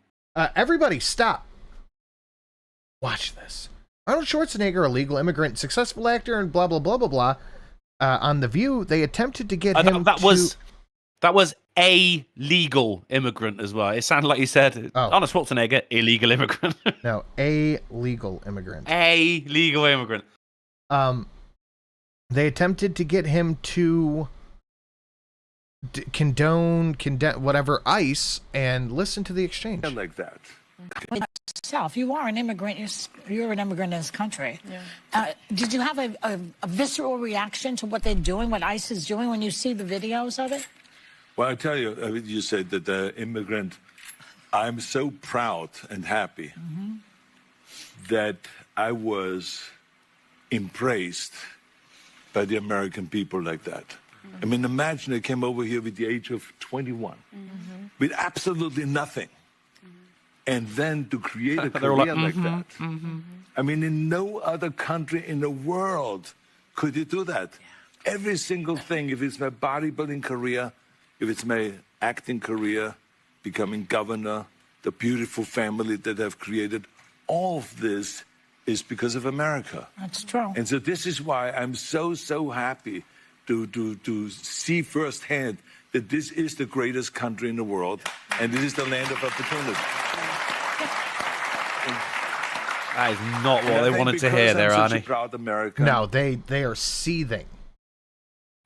Everybody, stop. Watch this. Arnold Schwarzenegger, a legal immigrant, successful actor, and blah, blah, blah, blah, blah. On The View, they attempted to get him that was That was a legal immigrant as well. It sounded like you said Arnold Schwarzenegger, illegal immigrant. No, a legal immigrant. A legal immigrant. They attempted to get him to condone whatever ICE and listen to the exchange. Like that. Yourself, you are an immigrant. You're an immigrant in this country. Yeah. Did you have a visceral reaction to what they're doing, what ICE is doing, when you see the videos of it? Well, I tell you, you said that the immigrant. I'm so proud and happy that I was embraced by the American people like that. I mean, imagine I came over here with the age of 21, with absolutely nothing. And then to create a career like that. I mean, in no other country in the world could you do that. Yeah. Every single thing, if it's my bodybuilding career, if it's my acting career, becoming governor, the beautiful family that I've created, all of this is because of America. That's true. And so this is why I'm so happy to see firsthand that this is the greatest country in the world, and this is the land of opportunity. That is not what they wanted to hear there, Arnie. Proud America. No, they are seething.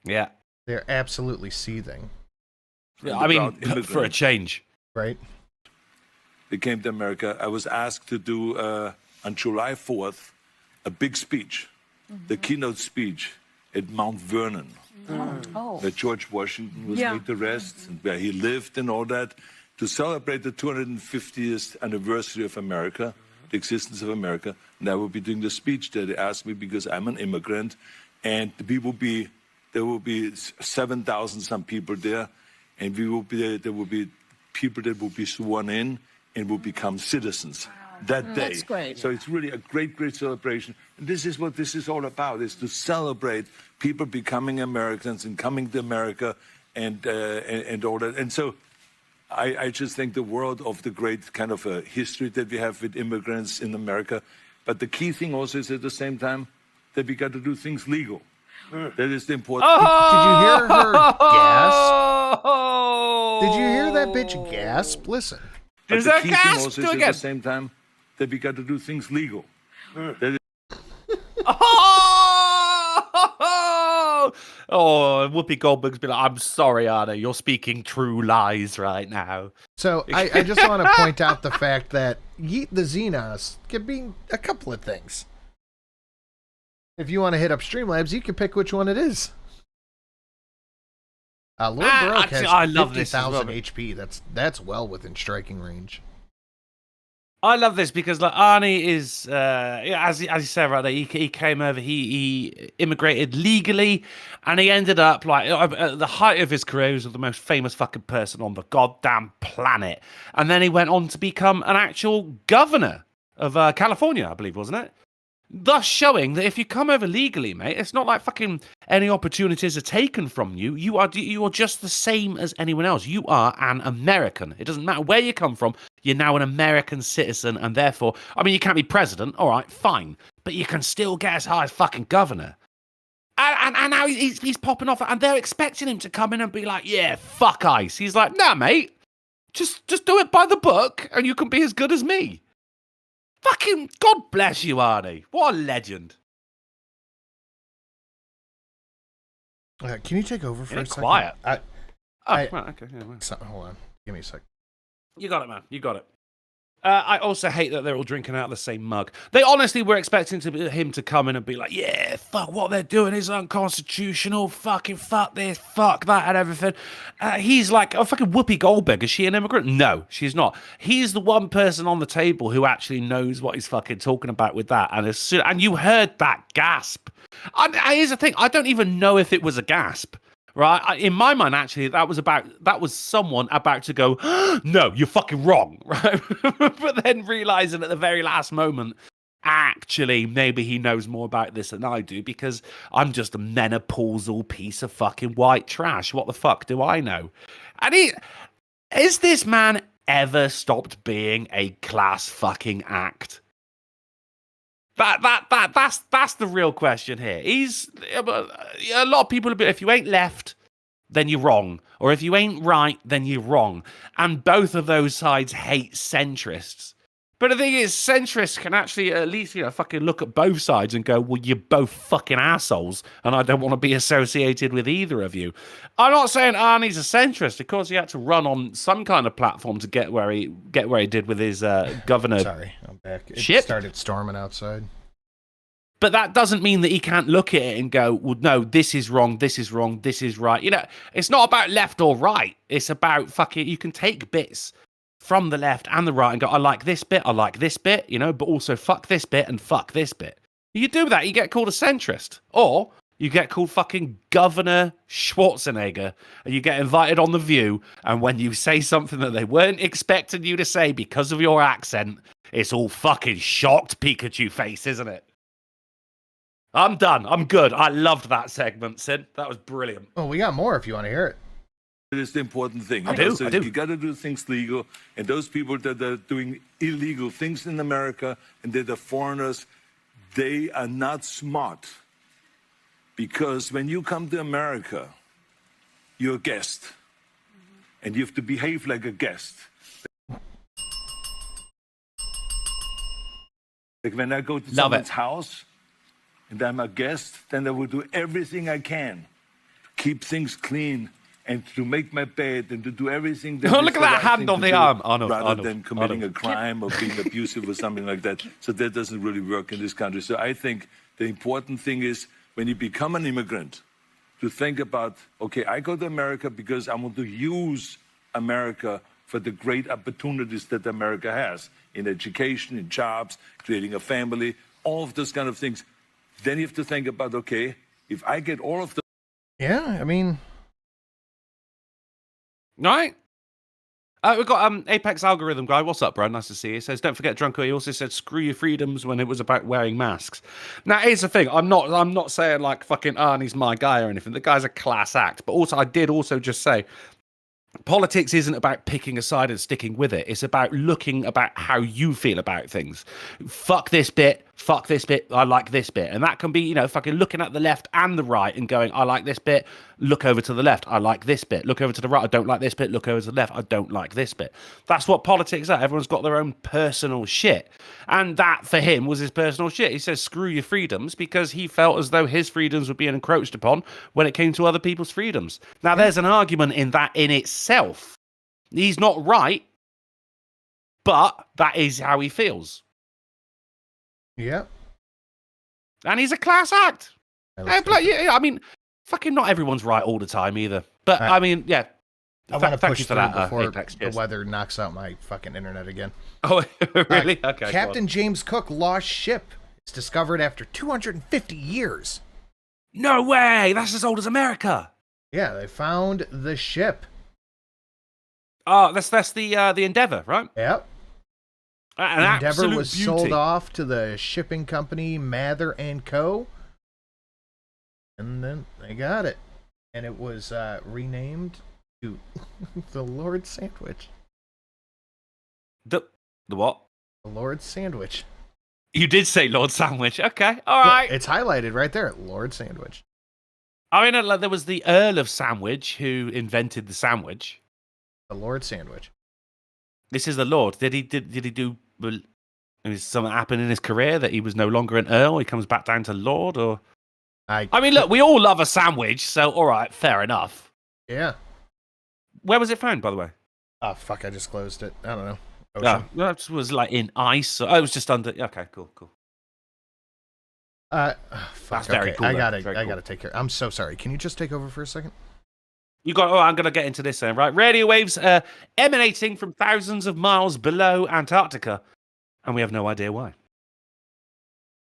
Yeah. They're absolutely seething. Yeah, I mean, for a change. Right. They came to America. I was asked to do, on July 4th, a big speech, the keynote speech at Mount Vernon, where George Washington was laid to rest, and where he lived and all that, to celebrate the 250th anniversary of America, the existence of America. And I will be doing the speech there. They asked me because I'm an immigrant, and there will be 7,000 some people there, and there will be people that will be sworn in and will become citizens that day. That's great. So it's really a great celebration. And this is what this is all about, is to celebrate people becoming Americans and coming to America and all that. And so I just think the world of the great kind of a history that we have with immigrants in America. But the key thing also is at the same time that we got to do things legal. That is the important. Did you hear her gasp? Did you hear that bitch gasp? Listen. Is that gasp? Also is at the same time that we got to do things legal. Oh, Whoopi Goldberg's been like, I'm sorry, Anna, you're speaking true lies right now. So I just want to point out the fact that Yeet the Xenos can be a couple of things. If you want to hit up Streamlabs, you can pick which one it is. Lord Baroque has I love 50,000 HP. That's well within striking range. I love this because like Arnie is, as you said right there, he came over, he immigrated legally, and he ended up like at the height of his career, he was the most famous fucking person on the goddamn planet, and then he went on to become an actual governor of California, I believe, wasn't it? Thus showing that if you come over legally, mate, it's not like fucking any opportunities are taken from you. You are just the same as anyone else. You are an American. It doesn't matter where you come from. You're now an American citizen, and therefore, I mean, you can't be president. All right, fine, but you can still get as high as fucking governor. And now he's popping off, and they're expecting him to come in and be like, "Yeah, fuck ICE." He's like, "Nah, mate, just do it by the book, and you can be as good as me." Fucking God bless you, Arnie. What a legend. Can you take over for a second? Quiet. Right, okay. Yeah, hold on. Give me a sec. You got it, man. You got it. I also hate that they're all drinking out of the same mug. They honestly were expecting him to come in and be like, yeah, fuck, what they're doing is unconstitutional. Fucking fuck this, fuck that, and everything. He's like, oh, fucking Whoopi Goldberg. Is she an immigrant? No, she's not. He's the one person on the table who actually knows what he's fucking talking about with that. And you heard that gasp. Here's the thing. I don't even know if it was a gasp. Right, in my mind, actually, that was someone about to go, no, you're fucking wrong, right? But then realizing at the very last moment, actually, maybe he knows more about this than I do because I'm just a menopausal piece of fucking white trash. What the fuck do I know? And is this man ever stopped being a class fucking act? That's the real question here. He's a lot of people. If you ain't left, then you're wrong. Or if you ain't right, then you're wrong. And both of those sides hate centrists. But the thing is, centrists can actually at least, fucking look at both sides and go, well, you're both fucking assholes, and I don't want to be associated with either of you. I'm not saying Arnie's a centrist. Of course, he had to run on some kind of platform to get where he did with his governor. Sorry, I'm back. It ship. Started storming outside. But that doesn't mean that he can't look at it and go, well, no, this is wrong, this is wrong, this is right. It's not about left or right. It's about fucking, you can take bits from the left and the right and go, I like this bit, but also fuck this bit and fuck this bit. You do that, you get called a centrist. Or you get called fucking Governor Schwarzenegger, and you get invited on The View, and when you say something that they weren't expecting you to say because of your accent, it's all fucking shocked Pikachu face, isn't it? I'm done. I'm good. I loved that segment, Sid. That was brilliant. Oh, we got more if you want to hear it. It is the important thing. I do. You got to do things legal. And those people that are doing illegal things in America and that are foreigners, they are not smart. Because when you come to America, you're a guest. And you have to behave like a guest. Like when I go to someone's house and I'm a guest, then I will do everything I can to keep things clean and to make my bed and to do everything that look at that hand on the arm, Arnold. Rather than committing a crime or being abusive or something like that. So that doesn't really work in this country. So I think the important thing is when you become an immigrant, to think about, okay, I go to America because I want to use America for the great opportunities that America has in education, in jobs, creating a family, all of those kind of things. Then you have to think about, okay, if I get all of the... Yeah, I mean... Right. We've got Apex Algorithm guy. What's up, bro? Nice to see you. He says, don't forget Drunko. He also said, screw your freedoms when it was about wearing masks. Now, here's the thing. I'm not saying like fucking Arnie's my guy or anything. The guy's a class act. But also, I did also just say, politics isn't about picking a side and sticking with it. It's about looking about how you feel about things. Fuck this bit, I like this bit. And that can be, fucking looking at the left and the right and going, I like this bit, look over to the left, I like this bit. Look over to the right, I don't like this bit. Look over to the left, I don't like this bit. That's what politics are. Everyone's got their own personal shit. And that, for him, was his personal shit. He says, screw your freedoms, because he felt as though his freedoms were being encroached upon when it came to other people's freedoms. Now, there's an argument in that in itself. He's not right, but that is how he feels. Yeah. And he's a class act. I mean, fucking not everyone's right all the time either. But, I mean, yeah. I want to push you for through that, before Apex, the weather knocks out my fucking internet again. Oh, really? Okay. Captain James Cook lost ship. It's discovered after 250 years. No way! That's as old as America. Yeah, they found the ship. Oh, that's the Endeavour, right? Yep. An Endeavour was beauty. sold off to the shipping company Mather & Co. And then they got it. And it was renamed to the Lord Sandwich. The what? The Lord Sandwich. You did say Lord Sandwich. Okay, all right. It's highlighted right there, Lord Sandwich. I mean, there was the Earl of Sandwich who invented the sandwich. The Lord Sandwich. This is the Lord. Did he do? Is something happened in his career that he was no longer an Earl? He comes back down to Lord, or? I mean, look, we all love a sandwich, so all right, fair enough. Yeah. Where was it found, by the way? Oh fuck! I just closed it. I don't know. Oh, that was like in ice. It was just under. Okay, cool. Fuck, that's very cool. I gotta take care. I'm so sorry. Can you just take over for a second? I'm gonna get into this then, right? Radio waves emanating from thousands of miles below Antarctica, and we have no idea why.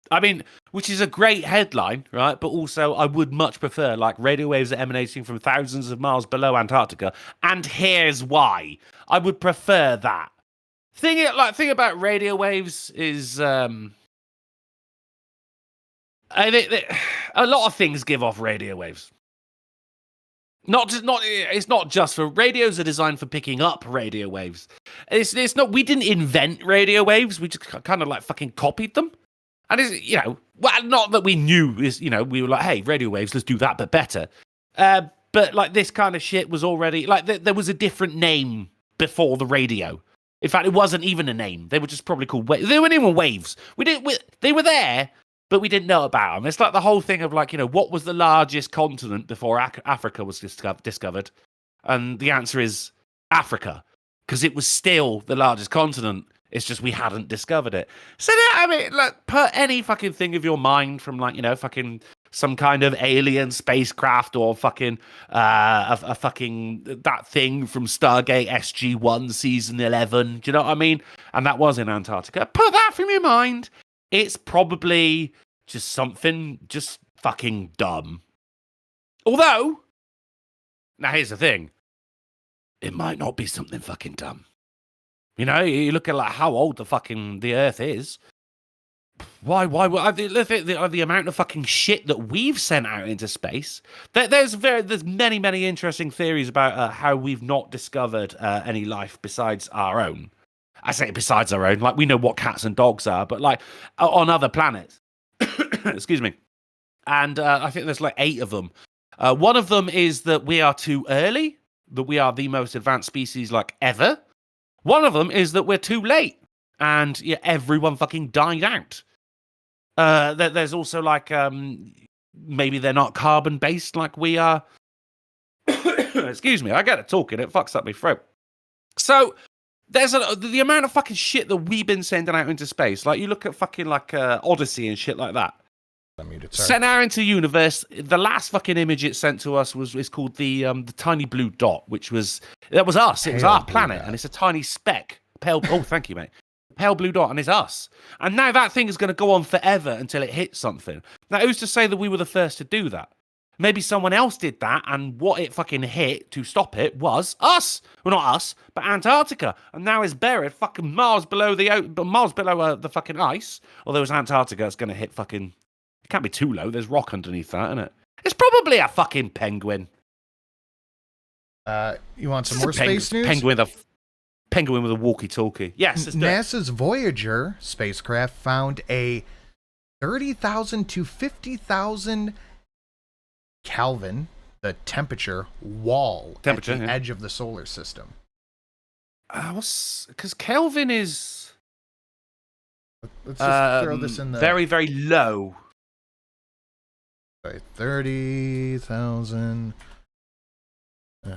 I mean, which is a great headline, right? But also, I would much prefer like radio waves are emanating from thousands of miles below Antarctica, and here's why. I would prefer that. Thing about radio waves is a lot of things give off radio waves. It's not just for radios are designed for picking up radio waves. It's not. We didn't invent radio waves. We just kind of like fucking copied them. And it's, well, not that we knew is, we were like, hey, radio waves, let's do that, but better. But like this kind of shit was already like there was a different name before the radio. In fact, it wasn't even a name. They were just probably called they weren't even waves. They were there, but we didn't know about them. It's like the whole thing of like, you know, what was the largest continent before Africa was discovered? And the answer is Africa, because it was still the largest continent. It's just we hadn't discovered it. So I mean, like, put any fucking thing of your mind from like, you know, fucking some kind of alien spacecraft or fucking a fucking that thing from Stargate SG-1 season 11. Do you know what I mean? And that was in Antarctica. Put that from your mind. It's probably just something just fucking dumb. Although, now here's the thing. It might not be something fucking dumb. You know, you look at like how old the Earth is. Why the amount of fucking shit that we've sent out into space? There's many interesting theories about how we've not discovered any life besides our own. I say besides our own, like we know what cats and dogs are, but like on other planets. Excuse me. And I think there's like 8 of them. One of them is that we are too early, that we are the most advanced species like ever. One of them is that we're too late, and yeah, everyone fucking died out. There's also like maybe they're not carbon based like we are. Excuse me, I get it talking, it fucks up my throat. So there's the amount of fucking shit that we've been sending out into space. Like you look at fucking like Odyssey and shit like that. Sent out into the universe. The last fucking image it sent to us is called the tiny blue dot, which was us. It was our planet, and it's a tiny speck. Pale. Oh, thank you, mate. Pale blue dot, and it's us. And now that thing is going to go on forever until it hits something. Now, who's to say that we were the first to do that? Maybe someone else did that, and what it fucking hit to stop it was us. Well, not us, but Antarctica. And now it's buried fucking miles below the fucking ice. Although it's Antarctica, it's going to hit fucking. It can't be too low. There's rock underneath that, isn't it? It's probably a fucking penguin. You want some more space news? Penguin with a walkie-talkie. Yes. NASA's Voyager spacecraft found a 30,000 to 50,000 Kelvin, the temperature wall at the edge of the solar system. Because Kelvin is. Let's just throw this in the very, very low. 30,000. I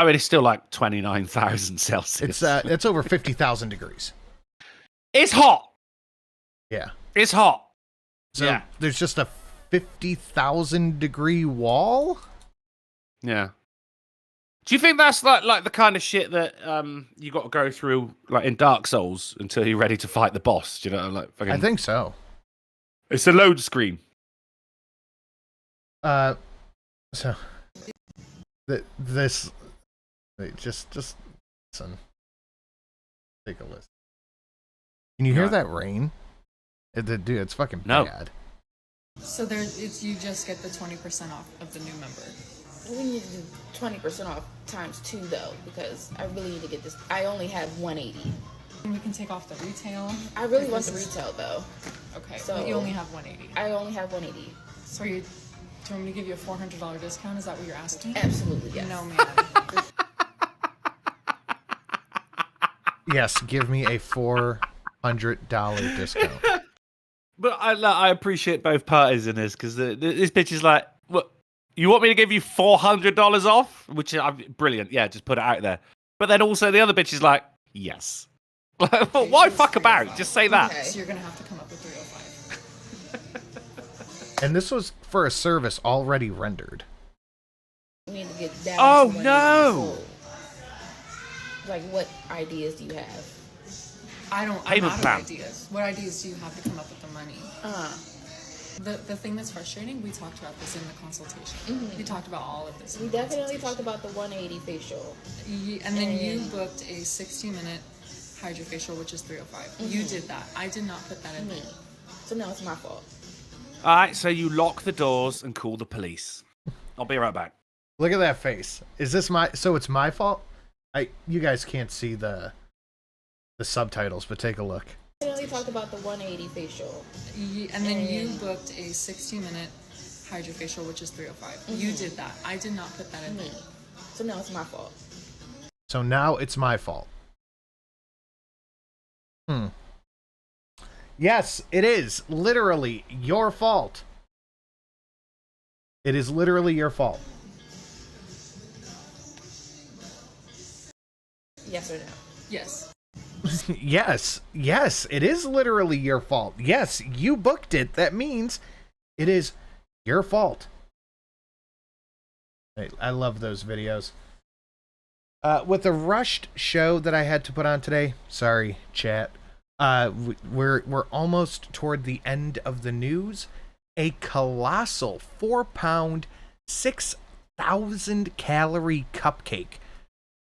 mean, it's still like 29,000 Celsius. It's over 50,000 degrees. It's hot. Yeah. It's hot. So yeah. There's just a 50,000 degree wall? Yeah. Do you think that's like the kind of shit that you got to go through like in Dark Souls until you're ready to fight the boss? Do you know, like fucking... I think so. It's a load screen. So this just listen. Take a listen. Can you hear that rain? Dude, it's fucking bad. So you just get the 20% off of the new member. We need to do 20% off times 2 though, because I really need to get this. I only have 180. And we can take off the retail. I really want the retail though. Okay, so but you only have 180. I only have 180. So do you want me to give you a $400 discount? Is that what you're asking? Absolutely, yes. No, ma'am. Yes, give me a $400 discount. But I appreciate both parties in this, because this bitch is like, what? You want me to give you $400 off? Which is brilliant. Yeah, just put it out there. But then also the other bitch is like, yes. But why fuck about? Just say that. Okay. So you're going to have to come up with 305. And this was for a service already rendered. We need to get down. Oh, no. Like, what ideas do you have? I'm out of ideas. What ideas do you have to come up with the money? The thing that's frustrating, we talked about this in the consultation. We talked about all of this. We definitely talked about the 180 facial. And then you booked a 60-minute hydrofacial, which is 305. You did that. I did not put that in there. So now it's my fault. All right, so you lock the doors and call the police. I'll be right back. Look at that face. Is this so it's my fault? You guys can't see the subtitles, but take a look. We talked about the 180 facial. And then you booked a 60-minute hydrofacial, which is 305. You did that. I did not put that in there. So now it's my fault. So now it's my fault. Yes, it is literally your fault. It is literally your fault. Yes or no? Yes. Yes, it is literally your fault. Yes, you booked it. That means it is your fault. I love those videos. With the rushed show that I had to put on today, sorry, chat. We're almost toward the end of the news. A colossal 4-pound, 6,000 calorie cupcake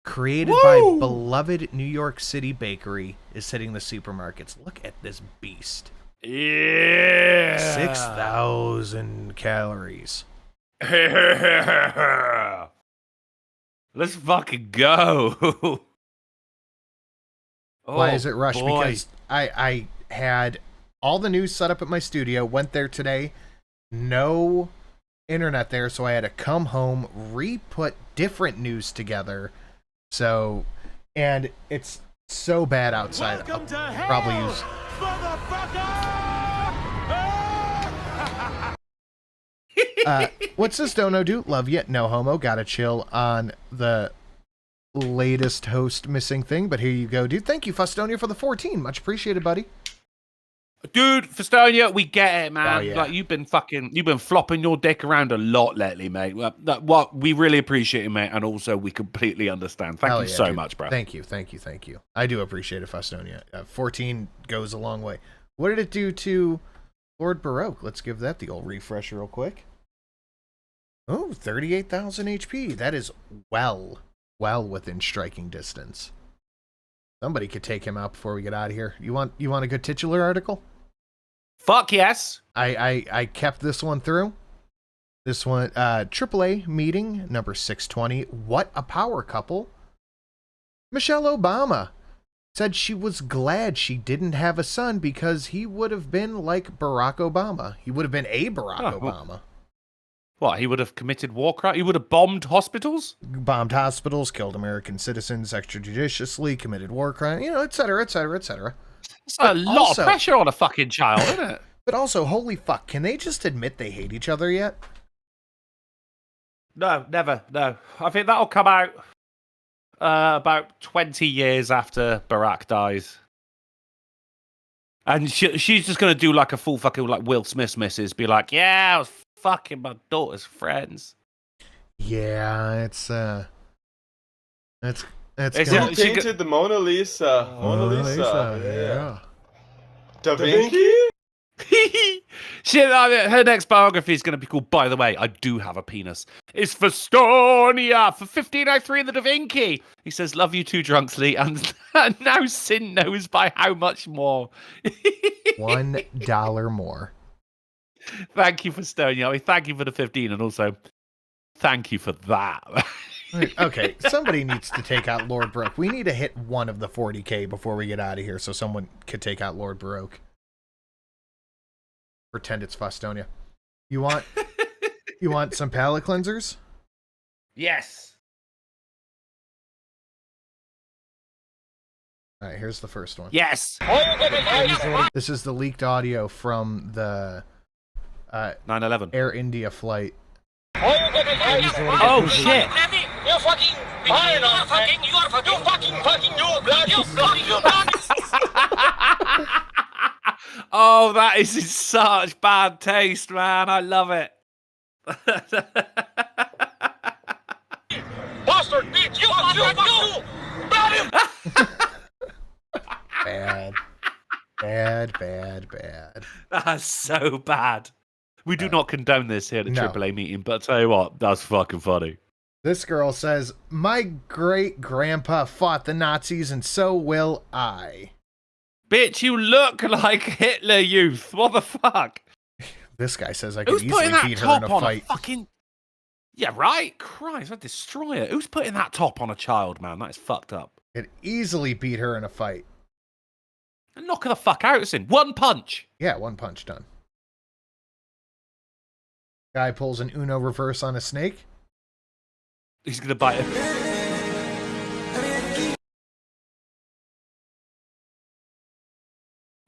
created by beloved New York City bakery is hitting the supermarkets. Look at this beast. Yeah. 6,000 calories. Let's fucking go. Why is it rushed? Because I had all the news set up at my studio, went there today, no internet there, so I had to come home, re-put different news together. So, and it's so bad outside. I'll probably use... what's this dono do? Love ya. No homo. Gotta chill on the latest host missing thing, but here you go, dude. Thank you, Fustonia, for the 14. Much appreciated, buddy. Dude, Fustonia, we get it, man. Oh, yeah. Like you've been flopping your dick around a lot lately, mate. What we really appreciate it, mate, and also we completely understand. Thank you so much, bro. Thank you. I do appreciate it, Fustonia. 14 goes a long way. What did it do to Lord Baroque? Let's give that the old refresh real quick. Oh, 38,000 HP. That is well within striking distance. Somebody could take him out before we get out of here. You want a good titular article? Fuck yes. I kept this one through. This one, AAA meeting number 620. What a power couple. Michelle Obama said she was glad she didn't have a son because he would have been like Barack Obama. He would have been a Barack Obama. What, he would have committed war crime? He would have bombed hospitals? Bombed hospitals, killed American citizens extrajudiciously, committed war crime, et cetera, et cetera, et cetera. It's a lot of pressure on a fucking child, isn't it? But also, holy fuck, can they just admit they hate each other yet? No, never, no. I think that'll come out about 20 years after Barack dies. And she's just going to do like a full fucking like Will Smith misses, be like, yeah, I was fucking my daughter's friends. Yeah, it's Is it tainted the Mona Lisa? Mona Lisa. Yeah. Da Vinci? Shit, her next biography is going to be called, by the way, I do have a penis. It's Fustonia for 1503 in the Da Vinci. He says, love you too, Drunksly, and now Sin knows by how much more. $1 more. Thank you, Fustonia. I mean, thank you for the 15, and also thank you for that. Okay, somebody needs to take out Lord Baroque. We need to hit one of the 40K before we get out of here so someone could take out Lord Baroque. Pretend it's Fustonia. You want some palate cleansers? Yes. All right, here's the first one. Yes. This is the leaked audio from the 9/11 Air India flight. Oh shit! You fucking Oh, that is in such bad taste, man. I love it. Bastard bitch! You Bad. That's so bad. We do not condone this here at the AAA meeting, but I'll tell you what, that's fucking funny. This girl says, my great-grandpa fought the Nazis and so will I. Bitch, you look like Hitler Youth. What the fuck? This guy says I could easily beat her in a fight. Yeah, right? Christ, I'd destroy her. Who's putting that top on a child, man? That is fucked up. Could easily beat her in a fight. And knock her the fuck out, Sin. One punch. Yeah, one punch done. Guy pulls an Uno reverse on a snake. He's gonna bite it.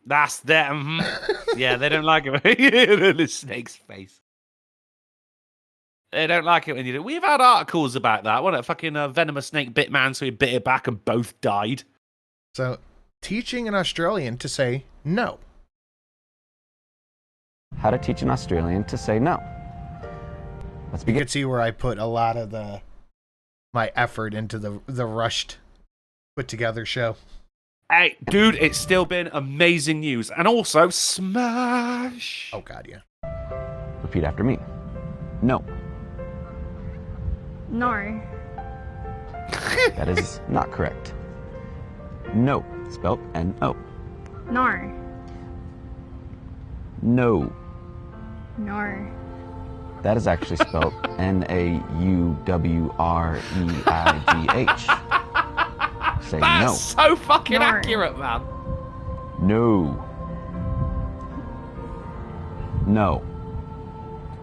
That's them. Yeah, they don't like it. The snake's face. They don't like it when you do. We've had articles about that. What a fucking venomous snake bit man, so he bit it back and both died. So, teaching an Australian to say no. How to teach an Australian to say no. Let's begin. You can see where I put a lot of my effort into the rushed, put together show. Hey, dude, it's still been amazing news, and also smash. Oh God, yeah. Repeat after me. No. No. That is not correct. No, spelled N-O. No. No. No. That is actually spelled N-A-U-W-R-E-I-G-H. Say That's no. so fucking accurate, man. No. No.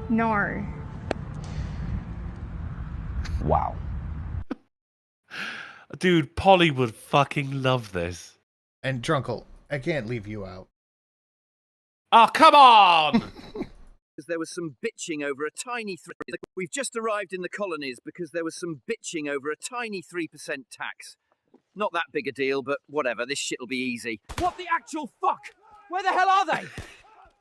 No. Wow. Dude, Polly would fucking love this. And Drunkle, I can't leave you out. Oh, come on! Because there was some bitching over a tiny We've just arrived in the colonies because there was some bitching over a tiny 3% tax. Not that big a deal, but whatever, this shit'll be easy. What the actual fuck? Where the hell are they?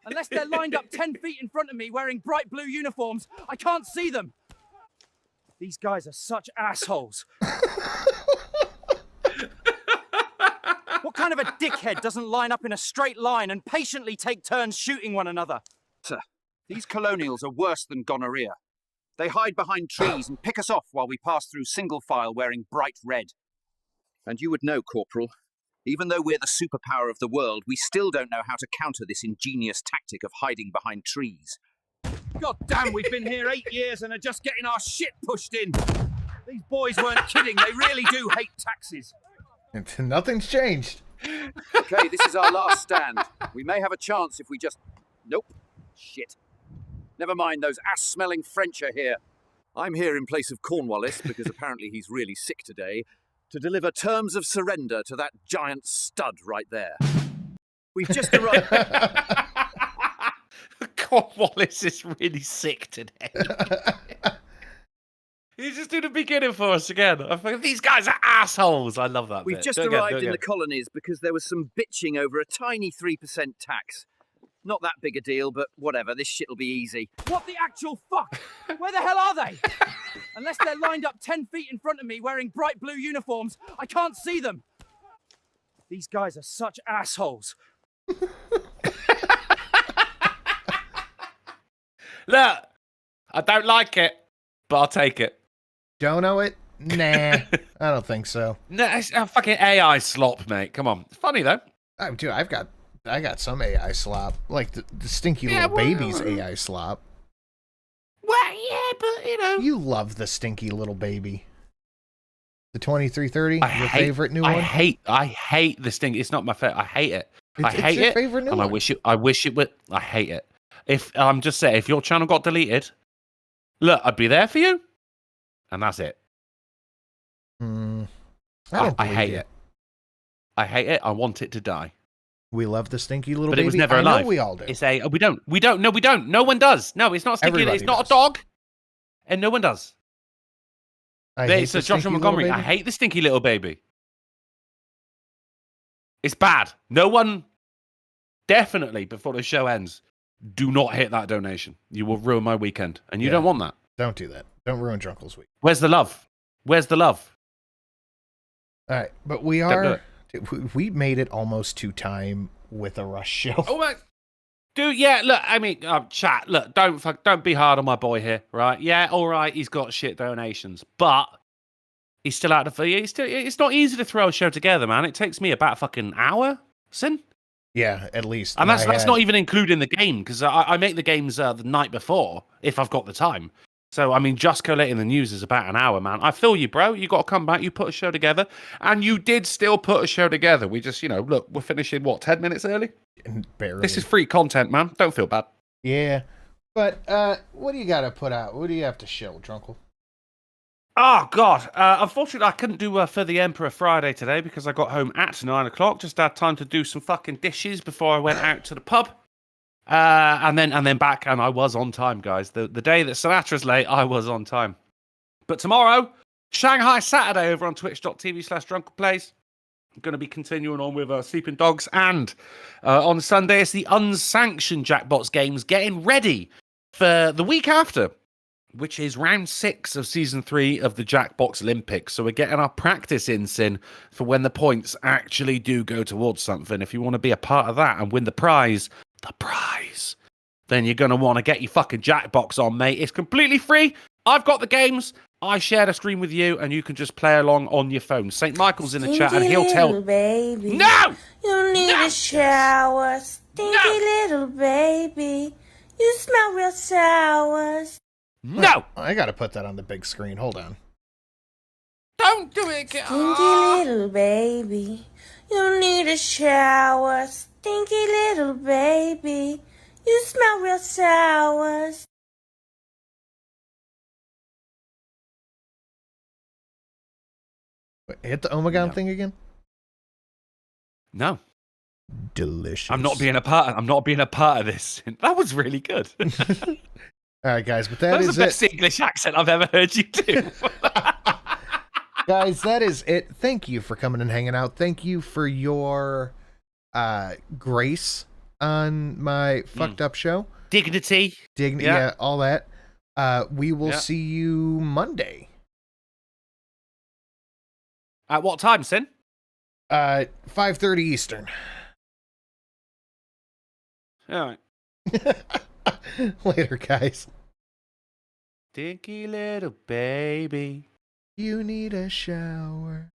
Unless they're lined up 10 feet in front of me wearing bright blue uniforms, I can't see them. These guys are such assholes. What kind of a dickhead doesn't line up in a straight line and patiently take turns shooting one another? Sir, these colonials are worse than gonorrhea. They hide behind trees and pick us off while we pass through single file wearing bright red. And you would know, Corporal, even though we're the superpower of the world, we still don't know how to counter this ingenious tactic of hiding behind trees. God damn, we've been here 8 years and are just getting our shit pushed in. These boys weren't kidding. They really do hate taxes. Nothing's changed. Okay, this is our last stand. We may have a chance if we just... Nope. Shit. Never mind, those ass-smelling French are here. I'm here in place of Cornwallis, because apparently he's really sick today, to deliver terms of surrender to that giant stud right there. We've just arrived... Cornwallis is really sick today. You just do the beginning for us again. I think these guys are assholes. I love that. We've bit. just arrived in the colonies because there was some bitching over a tiny 3% tax. Not that big a deal, but whatever, this shit'll be easy. What the actual fuck? Where the hell are they? Unless they're lined up 10 feet in front of me wearing bright blue uniforms, I can't see them. These guys are such assholes. Look, I don't like it, but I'll take it. Don't know it? Nah, I don't think so. No, it's a fucking AI slop, mate. Come on. It's funny, though. Dude, I got some AI slop. Like the stinky little baby's AI slop. Well, yeah, but, you know. You love the stinky little baby. The 2330, your favorite new one? I hate this thing. It's not my favorite. I hate it. I hate your it. Favorite new and one. I wish it would. I hate it. If I'm just saying, if your channel got deleted, look, I'd be there for you, and that's it. I hate it. I hate it. I want it to die. We love the stinky little but baby. It was never I alive. know we all do. It's a we don't. No, we don't. No one does. No, it's not stinky. Everybody it's not does. a dog, and no one does. I hate It's the a Joshua stinky Montgomery. little I baby. hate the stinky little baby. It's bad. No one. Definitely before the show ends, do not hit that donation. You will ruin my weekend, and you don't want that. Don't do that. Don't ruin Drunkle's week. Where's the love? Where's the love? All right, but we we made it almost to time with a rush show. Oh my, dude, yeah. Look, I mean, chat. Look, don't be hard on my boy here, right? Yeah, all right. He's got shit donations, but he's still out of the. It's not easy to throw a show together, man. It takes me about a fucking hour. Sin. Yeah, at least. And that's not even including the game, because I make the games the night before, if I've got the time. So, I mean, just collating the news is about an hour, man. I feel you, bro. You got to come back. You put a show together. And you did still put a show together. We just, look, we're finishing, 10 minutes early? Barely. This is free content, man. Don't feel bad. Yeah. But what do you got to put out? What do you have to shill, Drunkle? Oh, God. Unfortunately, I couldn't do For the Emperor Friday today because I got home at 9 o'clock. Just had time to do some fucking dishes before I went out to the pub. And then back, and I was on time, guys. The day that Sinatra's late, I was on time. But tomorrow, Shanghai Saturday over on twitch.tv/drunkleplays. I'm going to be continuing on with Sleeping Dogs. And on Sunday, it's the unsanctioned Jackbox games getting ready for the week after, which is round 6 of season 3 of the Jackbox Olympics. So we're getting our practice in, Sin, for when the points actually do go towards something. If you want to be a part of that and win the prize, then you're going to want to get your fucking Jackbox on, mate. It's completely free. I've got the games. I share the stream with you, and you can just play along on your phone. St. Michael's in the chat, and he'll tell... Baby. No! You need a shower. Stinky little baby. You smell real sour. No! I gotta put that on the big screen. Hold on. Don't do it, Stinky little baby. You need a shower. Stinky little baby. You smell real sour. Hit the Omegon thing again. No. Delicious. I'm not being a part of this. That was really good. All right, guys, but That that was is the best English accent I've ever heard you do. Guys, that is it. Thank you for coming and hanging out. Thank you for your grace on my fucked up show. Dignity. Yeah, all that. We will see you Monday. At what time, Sin? 5:30 Eastern. All right. Later, guys. Stinky little baby. You need a shower.